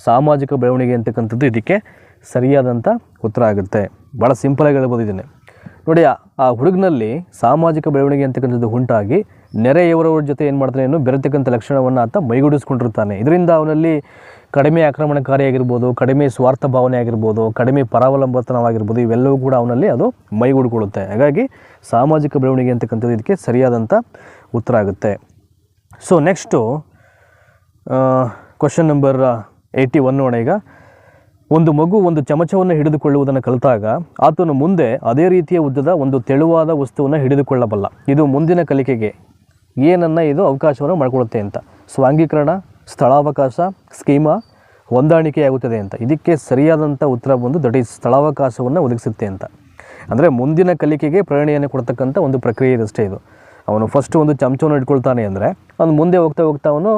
ಸಾಮಾಜಿಕ ಬೆಳವಣಿಗೆ ಅಂತಕ್ಕಂಥದ್ದು ಇದಕ್ಕೆ ಸರಿಯಾದಂಥ ಉತ್ತರ ಆಗುತ್ತೆ. ಭಾಳ ಸಿಂಪಲಾಗಿ ಹೇಳ್ಬೋದು ಇದನ್ನೇ. ನೋಡಿ, ಆ ಹುಡುಗನಲ್ಲಿ ಸಾಮಾಜಿಕ ಬೆಳವಣಿಗೆ ಅಂತಕ್ಕಂಥದ್ದು ಉಂಟಾಗಿ ನೆರೆಯವರವ್ರ ಜೊತೆ ಏನು ಮಾಡ್ತಾನೆ, ಇನ್ನು ಬೆರೆತಕ್ಕಂಥ ಲಕ್ಷಣವನ್ನು ಆತ ಮೈಗೂಡಿಸ್ಕೊಂಡಿರ್ತಾನೆ. ಇದರಿಂದ ಅವನಲ್ಲಿ ಕಡಿಮೆ ಆಕ್ರಮಣಕಾರಿಯಾಗಿರ್ಬೋದು, ಕಡಿಮೆ ಸ್ವಾರ್ಥ ಭಾವನೆ ಆಗಿರ್ಬೋದು, ಕಡಿಮೆ ಪರಾವಲಂಬತನವಾಗಿರ್ಬೋದು, ಇವೆಲ್ಲವೂ ಕೂಡ ಅವನಲ್ಲಿ ಅದು ಮೈಗೂಡಿಕೊಳ್ಳುತ್ತೆ. ಹಾಗಾಗಿ ಸಾಮಾಜಿಕ ಬೆಳವಣಿಗೆ ಅಂತಕ್ಕಂಥದ್ದು ಇದಕ್ಕೆ ಸರಿಯಾದಂಥ ಉತ್ತರ ಆಗುತ್ತೆ. ಸೊ ನೆಕ್ಸ್ಟು ಕ್ವಶನ್ ನಂಬರ್ 81 ನೋಡೋಣ. ಈಗ ಒಂದು ಮಗು ಒಂದು ಚಮಚವನ್ನು ಹಿಡಿದುಕೊಳ್ಳುವುದನ್ನು ಕಲಿತಾಗ ಆತನು ಮುಂದೆ ಅದೇ ರೀತಿಯ ಉದ್ದದ ಒಂದು ತೆಳುವಾದ ವಸ್ತುವನ್ನು ಹಿಡಿದುಕೊಳ್ಳಬಲ್ಲ. ಇದು ಮುಂದಿನ ಕಲಿಕೆಗೆ ಏನನ್ನು ಇದು ಅವಕಾಶವನ್ನು ಮಾಡಿಕೊಡುತ್ತೆ ಅಂತ. ಸ್ವಾಂಗೀಕರಣ, ಸ್ಥಳಾವಕಾಶ, ಸ್ಕೀಮಾ, ಹೊಂದಾಣಿಕೆಯಾಗುತ್ತದೆ ಅಂತ. ಇದಕ್ಕೆ ಸರಿಯಾದಂಥ ಉತ್ತರ ಬಂದು ದಟ್ ಈಸ್ ಸ್ಥಳಾವಕಾಶವನ್ನು ಒದಗಿಸುತ್ತೆ ಅಂತ. ಅಂದರೆ ಮುಂದಿನ ಕಲಿಕೆಗೆ ಪ್ರೇರಣೆಯನ್ನು ಕೊಡ್ತಕ್ಕಂಥ ಒಂದು ಪ್ರಕ್ರಿಯೆ ಇದಷ್ಟೇ ಇದು. ಅವನು ಫಸ್ಟು ಒಂದು ಚಮಚವನ್ನು ಇಟ್ಕೊಳ್ತಾನೆ ಅಂದರೆ ಅವನು ಮುಂದೆ ಹೋಗ್ತಾ ಹೋಗ್ತಾ ಅವನು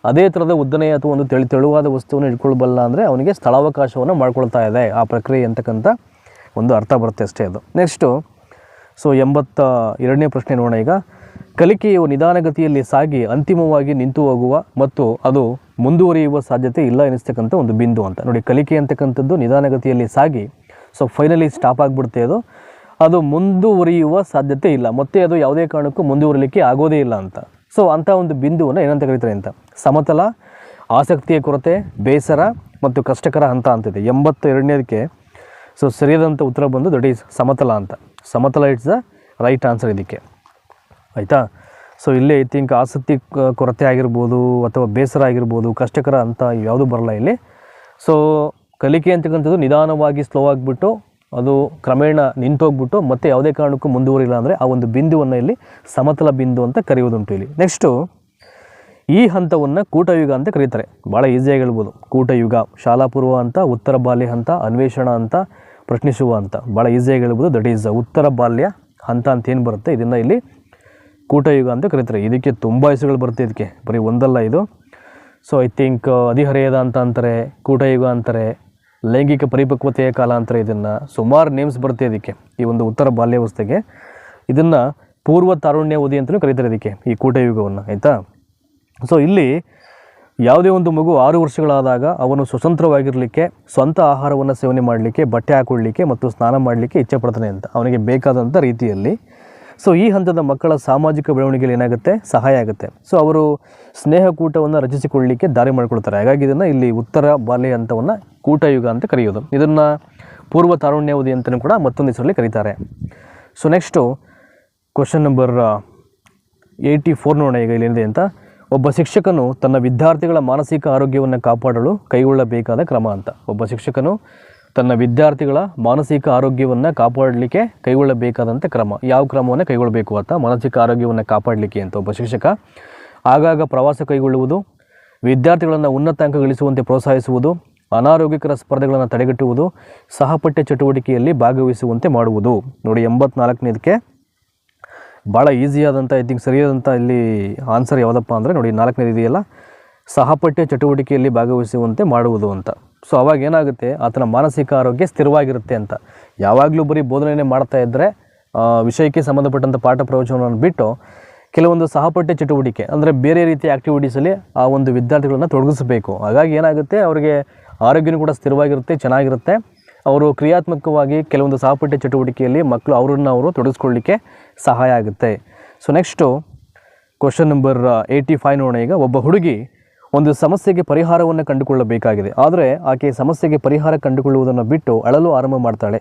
ಅದೇ ಥರದ ಉದ್ದನೆ ಅಥವಾ ಒಂದು ತೆಳುವಾದ ವಸ್ತುವನ್ನು ಇಟ್ಕೊಳ್ಬಲ್ಲ ಅಂದರೆ ಅವನಿಗೆ ಸ್ಥಳಾವಕಾಶವನ್ನು ಮಾಡ್ಕೊಳ್ತಾ ಇದೆ ಆ ಪ್ರಕ್ರಿಯೆ ಅಂತಕ್ಕಂಥ ಒಂದು ಅರ್ಥ ಬರುತ್ತೆ ಅಷ್ಟೇ ಅದು. ನೆಕ್ಸ್ಟು 82ನೇ ಪ್ರಶ್ನೆ ನೋಡೋಣ. ಈಗ ಕಲಿಕೆಯು ನಿಧಾನಗತಿಯಲ್ಲಿ ಸಾಗಿ ಅಂತಿಮವಾಗಿ ನಿಂತು ಹೋಗುವ ಮತ್ತು ಅದು ಮುಂದುವರಿಯುವ ಸಾಧ್ಯತೆ ಇಲ್ಲ ಎನಿಸ್ತಕ್ಕಂಥ ಒಂದು ಬಿಂದು ಅಂತ. ನೋಡಿ, ಕಲಿಕೆ ಅಂತಕ್ಕಂಥದ್ದು ನಿಧಾನಗತಿಯಲ್ಲಿ ಸಾಗಿ ಫೈನಲಿ ಸ್ಟಾಪ್ ಆಗಿಬಿಡುತ್ತೆ. ಅದು ಮುಂದುವರಿಯುವ ಸಾಧ್ಯತೆ ಇಲ್ಲ, ಮತ್ತು ಅದು ಯಾವುದೇ ಕಾರಣಕ್ಕೂ ಮುಂದುವರಿಲಿಕ್ಕೆ ಆಗೋದೇ ಇಲ್ಲ ಅಂತ. ಅಂಥ ಒಂದು ಬಿಂದುವನ್ನು ಏನಂತ ಕರೀತಾರೆ ಅಂತ. ಸಮತಲ, ಆಸಕ್ತಿಯ ಕೊರತೆ, ಬೇಸರ ಮತ್ತು ಕಷ್ಟಕರ ಹಂತ ಅಂತಿದೆ. 82ನೇದಕ್ಕೆ ಸರಿಯಾದಂಥ ಉತ್ತರ ಬಂದು ದಟ್ ಈಸ್ ಸಮತಲ ಅಂತ. ಸಮತಲ ಇಟ್ಸ್ ದ ರೈಟ್ ಆನ್ಸರ್ ಇದಕ್ಕೆ, ಆಯಿತಾ. ಇಲ್ಲಿ ಐ ಥಿಂಕ್ ಆಸಕ್ತಿ ಕೊರತೆ ಆಗಿರ್ಬೋದು ಅಥವಾ ಬೇಸರ ಆಗಿರ್ಬೋದು, ಕಷ್ಟಕರ ಅಂತ ಯಾವುದೂ ಬರಲ್ಲ ಇಲ್ಲಿ. ಕಲಿಕೆ ಅಂತಕ್ಕಂಥದ್ದು ನಿಧಾನವಾಗಿ ಸ್ಲೋ ಆಗಿಬಿಟ್ಟು ಅದು ಕ್ರಮೇಣ ನಿಂತೋಗ್ಬಿಟ್ಟು ಮತ್ತೆ ಯಾವುದೇ ಕಾರಣಕ್ಕೂ ಮುಂದುವರಿಲ್ಲ ಅಂದರೆ ಆ ಒಂದು ಬಿಂದುವನ್ನು ಇಲ್ಲಿ ಸಮತಲ ಬಿಂದು ಅಂತ ಕರೆಯೋದುಂಟು ಇಲ್ಲಿ. ನೆಕ್ಸ್ಟು ಈ ಹಂತವನ್ನು ಕೂಟಯುಗ ಅಂತ ಕರೀತಾರೆ. ಭಾಳ ಈಸಿಯಾಗಿ ಹೇಳ್ಬೋದು. ಕೂಟಯುಗ, ಶಾಲಾಪೂರ್ವ ಅಂತ, ಉತ್ತರ ಬಾಲ್ಯ ಹಂತ, ಅನ್ವೇಷಣ ಅಂತ, ಪ್ರಶ್ನಿಸುವ ಅಂತ. ಭಾಳ ಈಸಿಯಾಗಿ ಹೇಳ್ಬೋದು. ದಟ್ ಈಸ್ ಉತ್ತರ ಬಾಲ್ಯ ಹಂತ ಅಂತ ಏನು ಬರುತ್ತೆ ಇದನ್ನು ಇಲ್ಲಿ ಕೂಟಯುಗ ಅಂತ ಕರೀತಾರೆ. ಇದಕ್ಕೆ ತುಂಬ ಹೆಸರುಗಳು ಬರುತ್ತೆ. ಇದಕ್ಕೆ ಬರೀ ಒಂದಲ್ಲ ಇದು. ಐ ಥಿಂಕ್ ಹದಿಹರೆಯದ ಅಂತ ಅಂತಾರೆ, ಕೂಟಯುಗ ಅಂತಾರೆ, ಲೈಂಗಿಕ ಪರಿಪಕ್ವತೆಯ ಕಾಲ ಅಂತಾರೆ. ಇದನ್ನು ಸುಮಾರು ನೇಮ್ಸ್ ಬರುತ್ತೆ ಇದಕ್ಕೆ, ಈ ಒಂದು ಉತ್ತರ ಬಾಲ್ಯಾವಸ್ಥೆಗೆ. ಇದನ್ನು ಪೂರ್ವ ತಾರುಣ್ಯಾವಧಿ ಅಂತಲೂ ಕರೀತಾರೆ ಇದಕ್ಕೆ, ಈ ಕೂಟಯುಗವನ್ನು, ಆಯಿತಾ. ಇಲ್ಲಿ ಯಾವುದೇ ಒಂದು ಮಗು 6 ವರ್ಷಗಳಾದಾಗ ಅವನು ಸ್ವತಂತ್ರವಾಗಿರಲಿಕ್ಕೆ, ಸ್ವಂತ ಆಹಾರವನ್ನು ಸೇವನೆ ಮಾಡಲಿಕ್ಕೆ, ಬಟ್ಟೆ ಹಾಕೊಳ್ಳಿಕ್ಕೆ ಮತ್ತು ಸ್ನಾನ ಮಾಡಲಿಕ್ಕೆ ಇಚ್ಛೆ ಪಡ್ತಾನೆ ಅಂತ, ಅವನಿಗೆ ಬೇಕಾದಂಥ ರೀತಿಯಲ್ಲಿ. ಈ ಹಂತದ ಮಕ್ಕಳ ಸಾಮಾಜಿಕ ಬೆಳವಣಿಗೆಯಲ್ಲಿ ಏನಾಗುತ್ತೆ, ಸಹಾಯ ಆಗುತ್ತೆ. ಅವರು ಸ್ನೇಹಕೂಟವನ್ನು ರಚಿಸಿಕೊಳ್ಳಲಿಕ್ಕೆ ದಾರಿ ಮಾಡಿಕೊಳ್ತಾರೆ. ಹಾಗಾಗಿ ಇದನ್ನು ಇಲ್ಲಿ ಉತ್ತರ ಬಾಲ್ಯ ಹಂತವನ್ನು ಕೂಟಯುಗ ಅಂತ ಕರೆಯೋದು. ಇದನ್ನು ಪೂರ್ವ ತಾರುಣ್ಯಾವಧಿ ಅಂತಲೂ ಕೂಡ ಮತ್ತೊಂದು ಹೆಸರಲ್ಲಿ ಕರೀತಾರೆ. ನೆಕ್ಸ್ಟು ಕ್ವಶನ್ ನಂಬರ್ 84 ನೋಡೋಣ. ಈಗ ಇಲ್ಲೇನಿದೆ ಅಂತ. ಒಬ್ಬ ಶಿಕ್ಷಕನು ತನ್ನ ವಿದ್ಯಾರ್ಥಿಗಳ ಮಾನಸಿಕ ಆರೋಗ್ಯವನ್ನು ಕಾಪಾಡಲು ಕೈಗೊಳ್ಳಬೇಕಾದ ಕ್ರಮ ಅಂತ. ಒಬ್ಬ ಶಿಕ್ಷಕನು ತನ್ನ ವಿದ್ಯಾರ್ಥಿಗಳ ಮಾನಸಿಕ ಆರೋಗ್ಯವನ್ನು ಕಾಪಾಡಲಿಕ್ಕೆ ಕೈಗೊಳ್ಳಬೇಕಾದಂಥ ಕ್ರಮ. ಯಾವ ಕ್ರಮವನ್ನು ಕೈಗೊಳ್ಳಬೇಕು ಅಂತ, ಮಾನಸಿಕ ಆರೋಗ್ಯವನ್ನು ಕಾಪಾಡಲಿಕ್ಕೆ ಅಂತ ಒಬ್ಬ ಶಿಕ್ಷಕ ಆಗಾಗ ಪ್ರವಾಸ ಕೈಗೊಳ್ಳುವುದು, ವಿದ್ಯಾರ್ಥಿಗಳನ್ನು ಉನ್ನತ ಅಂಕ ಗಳಿಸುವಂತೆ ಪ್ರೋತ್ಸಾಹಿಸುವುದು, ಅನಾರೋಗ್ಯಕರ ಸ್ಪರ್ಧೆಗಳನ್ನು ತಡೆಗಟ್ಟುವುದು, ಸಹಪಠ್ಯ ಚಟುವಟಿಕೆಯಲ್ಲಿ ಭಾಗವಹಿಸುವಂತೆ ಮಾಡುವುದು. ನೋಡಿ, 84ನೇದಕ್ಕೆ ಭಾಳ ಈಸಿಯಾದಂಥ ಐ ಥಿಂಕ್ ಸರಿಯಾದಂಥ ಇಲ್ಲಿ ಆನ್ಸರ್ ಯಾವುದಪ್ಪ ಅಂದರೆ ನೋಡಿ 4ನೇದು ಇದೆಯಲ್ಲ, ಸಹಪಠ್ಯ ಚಟುವಟಿಕೆಯಲ್ಲಿ ಭಾಗವಹಿಸುವಂತೆ ಮಾಡುವುದು ಅಂತ. ಅವಾಗ ಏನಾಗುತ್ತೆ, ಆತನ ಮಾನಸಿಕ ಆರೋಗ್ಯ ಸ್ಥಿರವಾಗಿರುತ್ತೆ ಅಂತ. ಯಾವಾಗಲೂ ಬರೀ ಬೋಧನೆ ಮಾಡ್ತಾ ಇದ್ದರೆ ವಿಷಯಕ್ಕೆ ಸಂಬಂಧಪಟ್ಟಂಥ ಪಾಠ ಪ್ರವಚನವನ್ನು ಬಿಟ್ಟು ಕೆಲವೊಂದು ಸಹಪಠ್ಯ ಚಟುವಟಿಕೆ ಅಂದರೆ ಬೇರೆ ರೀತಿಯ ಆ್ಯಕ್ಟಿವಿಟೀಸಲ್ಲಿ ಆ ಒಂದು ವಿದ್ಯಾರ್ಥಿಗಳನ್ನು ತೊಡಗಿಸಬೇಕು. ಹಾಗಾಗಿ ಏನಾಗುತ್ತೆ, ಅವರಿಗೆ ಆರೋಗ್ಯನೂ ಕೂಡ ಸ್ಥಿರವಾಗಿರುತ್ತೆ, ಚೆನ್ನಾಗಿರುತ್ತೆ. ಅವರು ಕ್ರಿಯಾತ್ಮಕವಾಗಿ ಕೆಲವೊಂದು ಸಹಪಠ್ಯ ಚಟುವಟಿಕೆಯಲ್ಲಿ ಮಕ್ಕಳು ಅವರು ತೊಡಗಿಸ್ಕೊಳ್ಳಿಕ್ಕೆ ಸಹಾಯ ಆಗುತ್ತೆ. ನೆಕ್ಸ್ಟು ಕ್ವಶನ್ ನಂಬರ್ 85 ನೋಡೋಣ. ಈಗ ಒಬ್ಬ ಹುಡುಗಿ ಒಂದು ಸಮಸ್ಯೆಗೆ ಪರಿಹಾರವನ್ನು ಕಂಡುಕೊಳ್ಳಬೇಕಾಗಿದೆ, ಆದರೆ ಆಕೆ ಸಮಸ್ಯೆಗೆ ಪರಿಹಾರ ಕಂಡುಕೊಳ್ಳುವುದನ್ನು ಬಿಟ್ಟು ಅಳಲು ಆರಂಭ ಮಾಡ್ತಾಳೆ.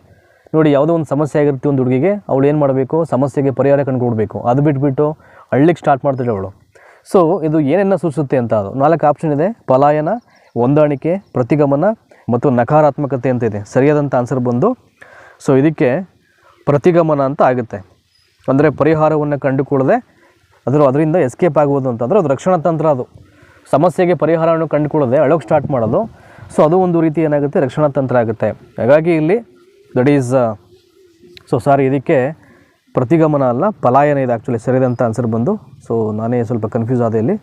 ನೋಡಿ, ಯಾವುದೋ ಒಂದು ಸಮಸ್ಯೆ ಆಗಿರುತ್ತೆ ಒಂದು ಹುಡುಗಿಗೆ, ಅವಳು ಏನು ಮಾಡಬೇಕು, ಸಮಸ್ಯೆಗೆ ಪರಿಹಾರ ಕಂಡುಕೊಡ್ಬೇಕು. ಅದು ಬಿಟ್ಬಿಟ್ಟು ಅಳ್ಳಿಕ್ಕೆ ಸ್ಟಾರ್ಟ್ ಮಾಡ್ತಾಳೆ ಅವಳು. ಇದು ಏನನ್ನು ಸೂಚಿಸುತ್ತೆ ಅಂತ. ಅದು 4 ಆಪ್ಷನ್ ಇದೆ: ಪಲಾಯನ, ಹೊಂದಾಣಿಕೆ, ಪ್ರತಿಗಮನ ಮತ್ತು ನಕಾರಾತ್ಮಕತೆ ಅಂತ ಇದೆ. ಸರಿಯಾದಂಥ ಆನ್ಸರ್ ಬಂದು ಇದಕ್ಕೆ ಪ್ರತಿಗಮನ ಅಂತ ಆಗುತ್ತೆ. ಅಂದರೆ ಪರಿಹಾರವನ್ನು ಕಂಡುಕೊಳ್ಳದೆ ಅದರಿಂದ ಎಸ್ಕೇಪ್ ಆಗುವುದು ಅಂತಂದರೆ ಅದು ರಕ್ಷಣಾ ತಂತ್ರ. ಅದು ಸಮಸ್ಯೆಗೆ ಪರಿಹಾರವನ್ನು ಕಂಡುಕೊಳ್ಳದೆ ಅಳೋಕ್ಕೆ ಸ್ಟಾರ್ಟ್ ಮಾಡೋದು. ಅದು ಒಂದು ರೀತಿ ಏನಾಗುತ್ತೆ, ರಕ್ಷಣಾ ತಂತ್ರ ಆಗುತ್ತೆ. ಹಾಗಾಗಿ ಇಲ್ಲಿ ದಟ್ ಈಸ್ ಇದಕ್ಕೆ ಪ್ರತಿಗಮನ ಅಲ್ಲ, ಪಲಾಯನ ಇದೆ ಆ್ಯಕ್ಚುಲಿ ಸರಿಯಾದಂಥ ಆನ್ಸರ್ ಬಂದು. ನಾನೇ ಸ್ವಲ್ಪ ಕನ್ಫ್ಯೂಸ್ ಆದೆ ಇಲ್ಲಿ.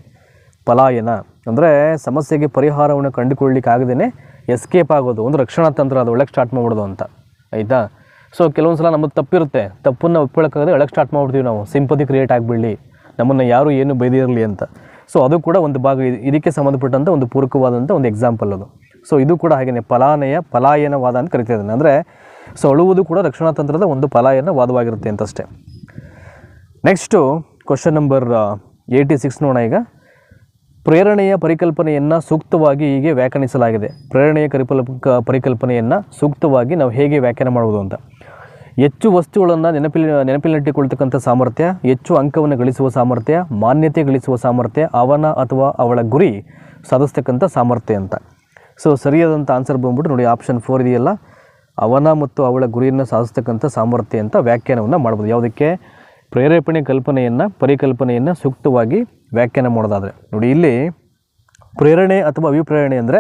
ಪಲಾಯನ ಅಂದರೆ ಸಮಸ್ಯೆಗೆ ಪರಿಹಾರವನ್ನು ಕಂಡುಕೊಳ್ಳಲಿಕ್ಕೆ ಆಗದೇ ಎಸ್ಕೇಪ್ ಆಗೋದು, ಒಂದು ರಕ್ಷಣಾ ತಂತ್ರ. ಅದು ಒಳಗೆ ಸ್ಟಾರ್ಟ್ ಮಾಡ್ಬಿಡೋದು ಅಂತ, ಆಯಿತಾ. ಕೆಲವೊಂದು ಸಲ ನಮ್ಮದು ತಪ್ಪಿರುತ್ತೆ, ತಪ್ಪನ್ನು ಒಪ್ಕೊಳ್ಳೋಕ್ಕಾಗದೆ ಒಳಗೆ ಸ್ಟಾರ್ಟ್ ಮಾಡ್ಬಿಡ್ತೀವಿ ನಾವು, ಸಿಂಪತಿ ಕ್ರಿಯೇಟ್ ಆಗಿಬಿಡಲಿ, ನಮ್ಮನ್ನು ಯಾರು ಏನು ಬೈದಿರಲಿ ಅಂತ. ಸೊ ಅದು ಕೂಡ ಒಂದು ಭಾಗ, ಇದಕ್ಕೆ ಸಂಬಂಧಪಟ್ಟಂಥ ಒಂದು ಪೂರಕವಾದಂಥ ಒಂದು ಎಕ್ಸಾಂಪಲ್ ಅದು. ಸೊ ಇದು ಕೂಡ ಹಾಗೆಯೇ ಪಲಾಯನವಾದ ಅಂತ ಕರಿತಿದ್ದಾನೆ. ಅಂದರೆ ಸೊ ಅಳುವುದು ಕೂಡ ರಕ್ಷಣಾ ತಂತ್ರದ ಒಂದು ಪಲಾಯನವಾದವಾಗಿರುತ್ತೆ ಅಂತಷ್ಟೇ. ನೆಕ್ಸ್ಟು ಕ್ವಶನ್ ನಂಬರ್ 86 ನೋಡೋಣ. ಈಗ ಪ್ರೇರಣೆಯ ಪರಿಕಲ್ಪನೆಯನ್ನು ಸೂಕ್ತವಾಗಿ ಹೀಗೆ ವ್ಯಾಖ್ಯಾನಿಸಲಾಗಿದೆ. ಪ್ರೇರಣೆಯ ಪರಿಕಲ್ಪನೆಯನ್ನು ಸೂಕ್ತವಾಗಿ ನಾವು ಹೇಗೆ ವ್ಯಾಖ್ಯಾನ ಮಾಡುವುದು ಅಂತ. ಹೆಚ್ಚು ವಸ್ತುಗಳನ್ನು ನೆನಪಿನಲ್ಲಿಟ್ಟುಕೊಳ್ತಕ್ಕಂಥ ಸಾಮರ್ಥ್ಯ, ಹೆಚ್ಚು ಅಂಕವನ್ನು ಗಳಿಸುವ ಸಾಮರ್ಥ್ಯ, ಮಾನ್ಯತೆ ಗಳಿಸುವ ಸಾಮರ್ಥ್ಯ, ಅವನ ಅಥವಾ ಅವಳ ಗುರಿ ಸಾಧಿಸ್ತಕ್ಕಂಥ ಸಾಮರ್ಥ್ಯ ಅಂತ. ಸೊ ಸರಿಯಾದಂಥ ಆನ್ಸರ್ ಬಂದ್ಬಿಟ್ಟು ನೋಡಿ ಆಪ್ಷನ್ 4 ಇದೆಯಲ್ಲ, ಅವನ ಮತ್ತು ಅವಳ ಗುರಿಯನ್ನು ಸಾಧಿಸ್ತಕ್ಕಂಥ ಸಾಮರ್ಥ್ಯ ಅಂತ ವ್ಯಾಖ್ಯಾನವನ್ನು ಮಾಡ್ಬೋದು. ಯಾವುದಕ್ಕೆ? ಪರಿಕಲ್ಪನೆಯನ್ನು ಸೂಕ್ತವಾಗಿ ವ್ಯಾಖ್ಯಾನ ಮಾಡೋದಾದರೆ. ನೋಡಿ ಇಲ್ಲಿ ಪ್ರೇರಣೆ ಅಥವಾ ಅಭಿಪ್ರೇರಣೆ ಅಂದರೆ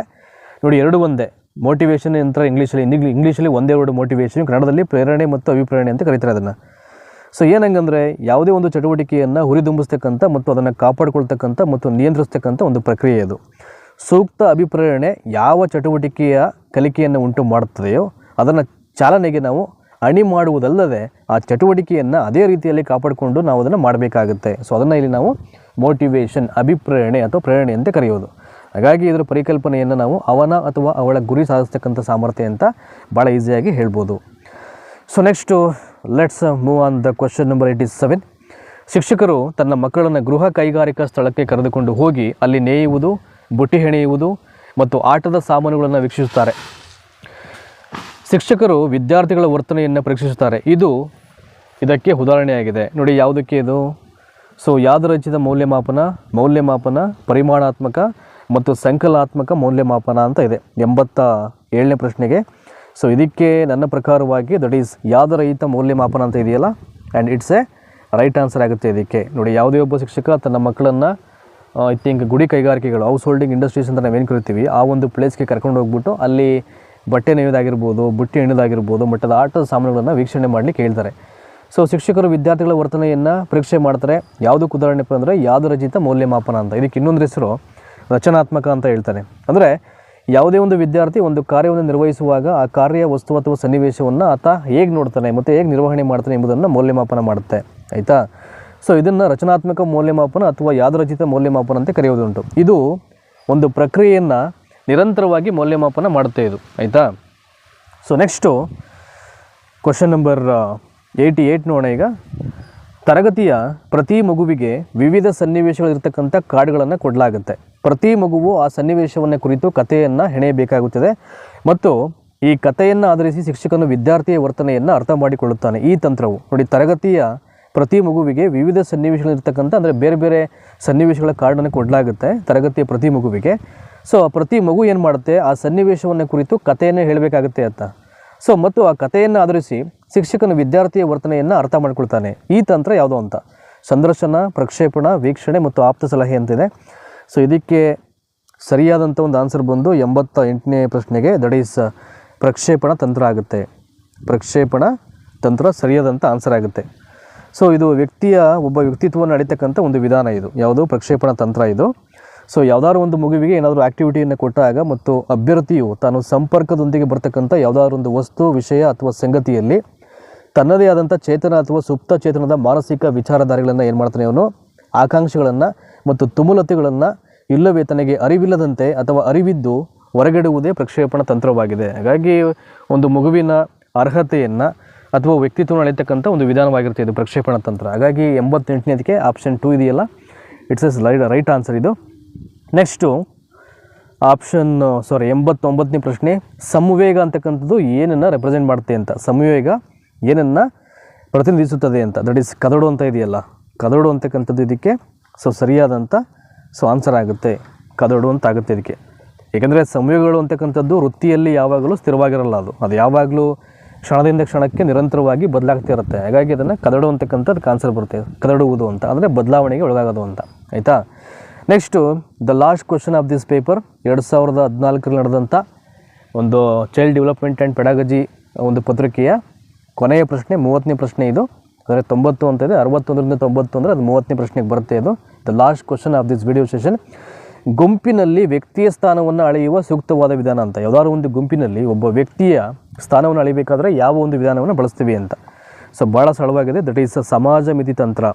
ನೋಡಿ ಎರಡು ಒಂದೇ. ಮೋಟಿವೇಶನ್ ಅಂತ ಇಂಗ್ಲೀಷಲ್ಲಿ ಒಂದೇ ವರ್ಡ್ ಮೋಟಿವೇಶನ್, ಕನ್ನಡದಲ್ಲಿ ಪ್ರೇರಣೆ ಮತ್ತು ಅಭಿಪ್ರೇರಣೆ ಅಂತ ಕರೀತಾರೆ ಅದನ್ನು. ಸೊ ಏನಂಗಂದರೆ ಯಾವುದೇ ಒಂದು ಚಟುವಟಿಕೆಯನ್ನು ಹುರಿದುಂಬಿಸ್ತಕ್ಕಂಥ ಮತ್ತು ಅದನ್ನು ಕಾಪಾಡಿಕೊಳ್ತಕ್ಕಂಥ ಮತ್ತು ನಿಯಂತ್ರಿಸ್ತಕ್ಕಂಥ ಒಂದು ಪ್ರಕ್ರಿಯೆ ಅದು. ಸೂಕ್ತ ಅಭಿಪ್ರೇರಣೆ ಯಾವ ಚಟುವಟಿಕೆಯ ಕಲಿಕೆಯನ್ನು ಉಂಟು ಮಾಡುತ್ತದೆಯೋ ಅದನ್ನು ಚಾಲನೆಗೆ ನಾವು ಅಣಿ ಮಾಡುವುದಲ್ಲದೆ ಆ ಚಟುವಟಿಕೆಯನ್ನು ಅದೇ ರೀತಿಯಲ್ಲಿ ಕಾಪಾಡಿಕೊಂಡು ನಾವು ಅದನ್ನು ಮಾಡಬೇಕಾಗುತ್ತೆ. ಸೊ ಅದನ್ನು ಇಲ್ಲಿ ನಾವು ಮೋಟಿವೇಶನ್, ಅಭಿಪ್ರೇರಣೆ ಅಥವಾ ಪ್ರೇರಣೆ ಅಂತ ಕರೆಯೋದು. ಹಾಗಾಗಿ ಇದರ ಪರಿಕಲ್ಪನೆಯನ್ನು ನಾವು ಅವನ ಅಥವಾ ಅವಳ ಗುರಿ ಸಾಧಿಸ್ತಕ್ಕಂಥ ಸಾಮರ್ಥ್ಯ ಅಂತ ಭಾಳ ಈಸಿಯಾಗಿ ಹೇಳ್ಬೋದು. So next let's move on the question number 87. ಶಿಕ್ಷಕರು ತನ್ನ ಮಕ್ಕಳನ್ನು ಗೃಹ ಕೈಗಾರಿಕಾ ಸ್ಥಳಕ್ಕೆ ಕರೆದುಕೊಂಡು ಹೋಗಿ ಅಲ್ಲಿ ನೇಯುವುದು, ಬುಟ್ಟಿ ಹೆಣೆಯುವುದು ಮತ್ತು ಆಟದ ಸಾಮಾನುಗಳನ್ನು ವೀಕ್ಷಿಸುತ್ತಾರೆ. ಶಿಕ್ಷಕರು ವಿದ್ಯಾರ್ಥಿಗಳ ವರ್ತನೆಯನ್ನು ಪರೀಕ್ಷಿಸುತ್ತಾರೆ. ಇದಕ್ಕೆ ಉದಾಹರಣೆಯಾಗಿದೆ. ನೋಡಿ ಯಾವುದಕ್ಕೆ ಇದು? ಸೊ ಯಾದರಚಿತ ಮೌಲ್ಯಮಾಪನ, ಪರಿಮಾಣಾತ್ಮಕ ಮತ್ತು ಸಂಕಲಾತ್ಮಕ ಮೌಲ್ಯಮಾಪನ ಅಂತ ಇದೆ 87ನೇ ಪ್ರಶ್ನೆಗೆ. ಸೊ ಇದಕ್ಕೆ ನನ್ನ ಪ್ರಕಾರವಾಗಿ ದಟ್ ಈಸ್ ಯಾದರಹಿತ ಮೌಲ್ಯಮಾಪನ ಅಂತ ಇದೆಯಲ್ಲ, and it's A right answer ಆಗುತ್ತೆ ಇದಕ್ಕೆ. ನೋಡಿ ಯಾವುದೇ ಒಬ್ಬ ಶಿಕ್ಷಕ ತನ್ನ ಮಕ್ಕಳನ್ನು ಐ ಥಿಂಕ್ ಗುಡಿ ಕೈಗಾರಿಕೆಗಳು, ಹೌಸ್ ಹೋಲ್ಡಿಂಗ್ ಇಂಡಸ್ಟ್ರೀಸ್ ಅಂತ ನಾವೇನು ಕರಿತೀವಿ, ಆ ಒಂದು ಪ್ಲೇಸ್ಗೆ ಕರ್ಕೊಂಡು ಹೋಗ್ಬಿಟ್ಟು ಅಲ್ಲಿ ಬಟ್ಟೆ ನೇಯೋದಾಗಿರ್ಬೋದು, ಬುಟ್ಟಿ ಹೆಣೆಯೋದಾಗಿರ್ಬೋದು, ಮಟ್ಟದ ಆಟದ ಸಾಮಾನುಗಳನ್ನು ವೀಕ್ಷಣೆ ಮಾಡಲಿಕ್ಕೆ ಹೇಳ್ತಾರೆ. ಸೊ ಶಿಕ್ಷಕರು ವಿದ್ಯಾರ್ಥಿಗಳ ವರ್ತನೆಯನ್ನು ಪರೀಕ್ಷೆ ಮಾಡ್ತಾರೆ. ಯಾವುದಕ್ಕೆ ಉದಾಹರಣೆ ಅಂದರೆ ಯಾದರಚಿತ ಮೌಲ್ಯಮಾಪನ ಅಂತ. ಇದಕ್ಕೆ ಇನ್ನೊಂದು ಹೆಸರು ರಚನಾತ್ಮಕ ಅಂತ ಹೇಳ್ತಾನೆ. ಅಂದರೆ ಯಾವುದೇ ಒಂದು ವಿದ್ಯಾರ್ಥಿ ಒಂದು ಕಾರ್ಯವನ್ನು ನಿರ್ವಹಿಸುವಾಗ ಆ ಕಾರ್ಯ, ವಸ್ತು ಅಥವಾ ಸನ್ನಿವೇಶವನ್ನು ಆತ ಹೇಗೆ ನೋಡ್ತಾನೆ ಮತ್ತು ಹೇಗೆ ನಿರ್ವಹಣೆ ಮಾಡ್ತಾನೆ ಎಂಬುದನ್ನು ಮೌಲ್ಯಮಾಪನ ಮಾಡುತ್ತೆ. ಆಯಿತಾ? ಸೊ ಇದನ್ನು ರಚನಾತ್ಮಕ ಮೌಲ್ಯಮಾಪನ ಅಥವಾ ಯಾದರಚಿತ ಮೌಲ್ಯಮಾಪನ ಅಂತ ಕರೆಯೋದುಂಟು. ಇದು ಒಂದು ಪ್ರಕ್ರಿಯೆಯನ್ನು ನಿರಂತರವಾಗಿ ಮೌಲ್ಯಮಾಪನ ಮಾಡುತ್ತೆ ಇದು. ಆಯಿತಾ? ಸೊ ನೆಕ್ಸ್ಟು ಕ್ವಶನ್ ನಂಬರ್ 88 ನೋಡೋಣ. ಈಗ ತರಗತಿಯ ಪ್ರತಿ ಮಗುವಿಗೆ ವಿವಿಧ ಸನ್ನಿವೇಶಗಳಿರ್ತಕ್ಕಂಥ ಕಾರ್ಡ್ಗಳನ್ನು ಕೊಡಲಾಗುತ್ತೆ. ಪ್ರತಿ ಮಗುವು ಆ ಸನ್ನಿವೇಶವನ್ನು ಕುರಿತು ಕಥೆಯನ್ನು ಹೆಣೆಯಬೇಕಾಗುತ್ತದೆ ಮತ್ತು ಈ ಕಥೆಯನ್ನು ಆಧರಿಸಿ ಶಿಕ್ಷಕನು ವಿದ್ಯಾರ್ಥಿಯ ವರ್ತನೆಯನ್ನು ಅರ್ಥ ಮಾಡಿಕೊಳ್ಳುತ್ತಾನೆ. ಈ ತಂತ್ರವು ನೋಡಿ, ತರಗತಿಯ ಪ್ರತಿ ಮಗುವಿಗೆ ವಿವಿಧ ಸನ್ನಿವೇಶಗಳಿರ್ತಕ್ಕಂಥ ಅಂದರೆ ಬೇರೆ ಬೇರೆ ಸನ್ನಿವೇಶಗಳ ಕಾರ್ಡನ್ನು ಕೊಡಲಾಗುತ್ತೆ ತರಗತಿಯ ಪ್ರತಿ ಮಗುವಿಗೆ. ಸೊ ಪ್ರತಿ ಮಗು ಏನು ಮಾಡುತ್ತೆ, ಆ ಸನ್ನಿವೇಶವನ್ನು ಕುರಿತು ಕಥೆಯನ್ನು ಹೇಳಬೇಕಾಗುತ್ತೆ ಅಂತ. ಸೊ ಮತ್ತು ಆ ಕಥೆಯನ್ನು ಆಧರಿಸಿ ಶಿಕ್ಷಕನು ವಿದ್ಯಾರ್ಥಿಯ ವರ್ತನೆಯನ್ನು ಅರ್ಥ ಮಾಡ್ಕೊಳ್ತಾನೆ. ಈ ತಂತ್ರ ಯಾವುದು ಅಂತ? ಸಂದರ್ಶನ, ಪ್ರಕ್ಷೇಪಣ, ವೀಕ್ಷಣೆ ಮತ್ತು ಆಪ್ತ ಸಲಹೆ ಅಂತಿದೆ. ಸೊ ಇದಕ್ಕೆ ಸರಿಯಾದಂಥ ಒಂದು ಆನ್ಸರ್ ಬಂದು 88ನೇ ಪ್ರಶ್ನೆಗೆ ದಟ್ ಈಸ್ ಪ್ರಕ್ಷೇಪಣ ತಂತ್ರ ಆಗುತ್ತೆ. ಪ್ರಕ್ಷೇಪಣ ತಂತ್ರ ಸರಿಯಾದಂಥ ಆನ್ಸರ್ ಆಗುತ್ತೆ. ಸೊ ಇದು ಒಬ್ಬ ವ್ಯಕ್ತಿತ್ವವನ್ನು ನಡೀತಕ್ಕಂಥ ಒಂದು ವಿಧಾನ ಇದು. ಯಾವುದು? ಪ್ರಕ್ಷೇಪಣ ತಂತ್ರ ಇದು. ಸೊ ಯಾವುದಾದ್ರು ಒಂದು ಮಗುವಿಗೆ ಏನಾದರೂ ಆ್ಯಕ್ಟಿವಿಟಿಯನ್ನು ಕೊಟ್ಟಾಗ ಮತ್ತು ಅಭ್ಯರ್ಥಿಯು ತಾನು ಸಂಪರ್ಕದೊಂದಿಗೆ ಬರ್ತಕ್ಕಂಥ ಯಾವುದಾದ್ರೂ ಒಂದು ವಸ್ತು, ವಿಷಯ ಅಥವಾ ಸಂಗತಿಯಲ್ಲಿ ತನ್ನದೇ ಆದಂಥ ಚೇತನ ಅಥವಾ ಸುಪ್ತ ಚೇತನದ ಮಾನಸಿಕ ವಿಚಾರಧಾರೆಗಳನ್ನು ಏನು ಮಾಡ್ತಾನೆ ಅವನು, ಆಕಾಂಕ್ಷೆಗಳನ್ನು ಮತ್ತು ತುಮುಲತೆಗಳನ್ನು ಇಲ್ಲವೇ ತನಗೆ ಅರಿವಿಲ್ಲದಂತೆ ಅಥವಾ ಅರಿವಿದ್ದು ಹೊರಗಿಡುವುದೇ ಪ್ರಕ್ಷೇಪಣ ತಂತ್ರವಾಗಿದೆ. ಹಾಗಾಗಿ ಒಂದು ಮಗುವಿನ ಅರ್ಹತೆಯನ್ನು ಅಥವಾ ವ್ಯಕ್ತಿತ್ವವನ್ನು ಅಳಿತಕ್ಕಂಥ ಒಂದು ವಿಧಾನವಾಗಿರುತ್ತೆ ಇದು ಪ್ರಕ್ಷೇಪಣ ತಂತ್ರ. ಹಾಗಾಗಿ 88ನೇದಕ್ಕೆ ಆಪ್ಷನ್ 2 ಇದೆಯಲ್ಲ, ಇಟ್ಸ್ ಎಸ್ ರೈಟ್ ಆನ್ಸರ್ ಇದು. ನೆಕ್ಸ್ಟು 89ನೇ ಪ್ರಶ್ನೆ, ಸಂವೇಗ ಅಂತಕ್ಕಂಥದ್ದು ಏನನ್ನು ರೆಪ್ರೆಸೆಂಟ್ ಮಾಡುತ್ತೆ ಅಂತ. ಸಂವೇಗ ಏನನ್ನು ಪ್ರತಿನಿಧಿಸುತ್ತದೆ ಅಂತ. ದಟ್ ಈಸ್ ಕದಡು ಅಂತ ಇದೆಯಲ್ಲ, ಕದಡು ಅಂತಕ್ಕಂಥದ್ದು ಇದಕ್ಕೆ ಸರಿಯಾದಂಥ ಆನ್ಸರ್ ಆಗುತ್ತೆ. ಕದಡು ಅಂತ ಆಗುತ್ತೆ ಇದಕ್ಕೆ. ಏಕೆಂದರೆ ಸಂವೇಗಗಳು ಅಂತಕ್ಕಂಥದ್ದು ವೃತ್ತಿಯಲ್ಲಿ ಯಾವಾಗಲೂ ಸ್ಥಿರವಾಗಿರಲ್ಲ. ಅದು ಯಾವಾಗಲೂ ಕ್ಷಣದಿಂದ ಕ್ಷಣಕ್ಕೆ ನಿರಂತರವಾಗಿ ಬದಲಾಗ್ತಾ ಇರುತ್ತೆ. ಹಾಗಾಗಿ ಅದನ್ನು ಕದಡು ಅಂತಕ್ಕಂಥದ್ದು ಆನ್ಸರ್ ಬರುತ್ತೆ. ಕದಡುವುದು ಅಂತ ಅಂದರೆ ಬದಲಾವಣೆಗೆ ಒಳಗಾಗೋದು ಅಂತ. ಆಯಿತಾ? Next the last question of this paper 2014 ನಡೆದಂಥ ಒಂದು ಚೈಲ್ಡ್ ಡೆವಲಪ್ಮೆಂಟ್ ಆ್ಯಂಡ್ ಪೆಡಾಗಜಿ ಒಂದು ಪತ್ರಿಕೆಯ ಕೊನೆಯ ಪ್ರಶ್ನೆ, 30ನೇ ಪ್ರಶ್ನೆ ಇದು. ಅಂದರೆ 90 ಅಂತ ಇದೆ, 61ರಿಂದ 90 ಅಂದರೆ ಅದು 30ನೇ ಪ್ರಶ್ನೆಗೆ ಬರುತ್ತೆ ಇದು. The last question of this video session. ಗುಂಪಿನಲ್ಲಿ ವ್ಯಕ್ತಿಯ ಸ್ಥಾನವನ್ನು ಅಳೆಯುವ ಸೂಕ್ತವಾದ ವಿಧಾನ ಅಂತ. ಯಾವುದಾದ್ರು ಒಂದು ಗುಂಪಿನಲ್ಲಿ ಒಬ್ಬ ವ್ಯಕ್ತಿಯ ಸ್ಥಾನವನ್ನು ಅಳಿಬೇಕಾದ್ರೆ ಯಾವ ಒಂದು ವಿಧಾನವನ್ನು ಬಳಸ್ತೀವಿ ಅಂತ. ಸೊ ಭಾಳ ಸರಳವಾಗಿದೆ. ದಟ್ ಈಸ್ ಸಮಾಜ ಮಿತಿ ತಂತ್ರ.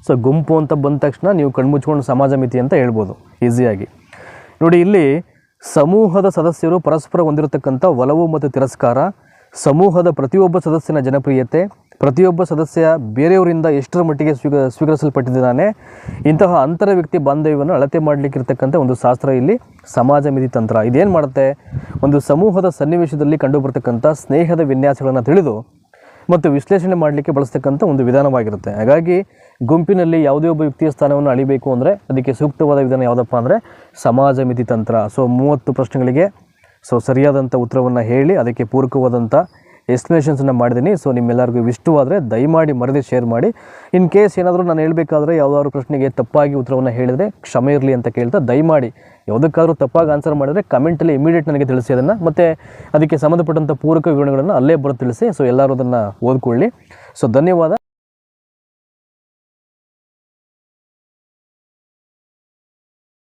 ಸೊ ಗುಂಪು ಅಂತ ಬಂದ ತಕ್ಷಣ ನೀವು ಕಣ್ಮುಚ್ಕೊಂಡು ಸಮಾಜ ಮಿತಿ ಅಂತ ಹೇಳ್ಬೋದು ಈಸಿಯಾಗಿ. ನೋಡಿ, ಇಲ್ಲಿ ಸಮೂಹದ ಸದಸ್ಯರು ಪರಸ್ಪರ ಹೊಂದಿರತಕ್ಕಂಥ ಒಲವು ಮತ್ತು ತಿರಸ್ಕಾರ, ಸಮೂಹದ ಪ್ರತಿಯೊಬ್ಬ ಸದಸ್ಯನ ಜನಪ್ರಿಯತೆ, ಪ್ರತಿಯೊಬ್ಬ ಸದಸ್ಯ ಬೇರೆಯವರಿಂದ ಎಷ್ಟರ ಮಟ್ಟಿಗೆ ಸ್ವೀಕರಿಸಲ್ಪಟ್ಟಿದ್ದಾನೆ, ಇಂತಹ ಅಂತರ ವ್ಯಕ್ತಿ ಬಾಂಧವ್ಯವನ್ನು ಅಳತೆ ಮಾಡಲಿಕ್ಕಿರ್ತಕ್ಕಂಥ ಒಂದು ಶಾಸ್ತ್ರ ಇಲ್ಲಿ ಸಮಾಜ ಮಿತಿ ತಂತ್ರ. ಇದೇನು ಮಾಡುತ್ತೆ, ಒಂದು ಸಮೂಹದ ಸನ್ನಿವೇಶದಲ್ಲಿ ಕಂಡುಬರ್ತಕ್ಕಂಥ ಸ್ನೇಹದ ವಿನ್ಯಾಸಗಳನ್ನು ತಿಳಿದು ಮತ್ತು ವಿಶ್ಲೇಷಣೆ ಮಾಡಲಿಕ್ಕೆ ಬಳಸ್ತಕ್ಕಂಥ ಒಂದು ವಿಧಾನವಾಗಿರುತ್ತೆ. ಹಾಗಾಗಿ ಗುಂಪಿನಲ್ಲಿ ಯಾವುದೇ ಒಬ್ಬ ವ್ಯಕ್ತಿಯ ಸ್ಥಾನವನ್ನು ಅಳಿಬೇಕು ಅಂದರೆ ಅದಕ್ಕೆ ಸೂಕ್ತವಾದ ವಿಧಾನ ಯಾವುದಪ್ಪ ಅಂದರೆ ಸಮಾಜ ಮಿತಿ ತಂತ್ರ. ಸೊ 30 ಪ್ರಶ್ನೆಗಳಿಗೆ ಸರಿಯಾದಂಥ ಉತ್ತರವನ್ನು ಹೇಳಿ ಅದಕ್ಕೆ ಪೂರಕವಾದಂಥ ಎಕ್ಸ್ಪ್ಲನೇಷನ್ಸನ್ನು ಮಾಡಿದ್ದೀನಿ. ಸೊ ನಿಮ್ಮೆಲ್ಲರಿಗೂ ಇಷ್ಟವಾದರೆ ದಯಮಾಡಿ ಮರದೇ ಶೇರ್ ಮಾಡಿ. ಇನ್ ಕೇಸ್ ಏನಾದರೂ ನಾನು ಹೇಳಬೇಕಾದ್ರೆ ಯಾವುದಾದ್ರು ಪ್ರಶ್ನೆಗೆ ತಪ್ಪಾಗಿ ಉತ್ತರವನ್ನು ಹೇಳಿದರೆ ಕ್ಷಮೆ ಇರಲಿ ಅಂತ ಕೇಳ್ತಾ, ದಯಮಾಡಿ ಯಾವುದಕ್ಕಾದ್ರೂ ತಪ್ಪಾಗಿ ಆನ್ಸರ್ ಮಾಡಿದರೆ ಕಮೆಂಟಲ್ಲಿ ಇಮಿಡಿಯೇಟ್ ನನಗೆ ತಿಳಿಸಿ ಅದನ್ನು, ಮತ್ತು ಅದಕ್ಕೆ ಸಂಬಂಧಪಟ್ಟಂಥ ಪೂರಕ ವಿವರಣೆಗಳನ್ನು ಅಲ್ಲೇ ಬರೋ ತಿಳಿಸಿ. ಸೊ ಎಲ್ಲರೂ ಅದನ್ನು ಓದ್ಕೊಳ್ಳಿ. ಸೊ ಧನ್ಯವಾದ.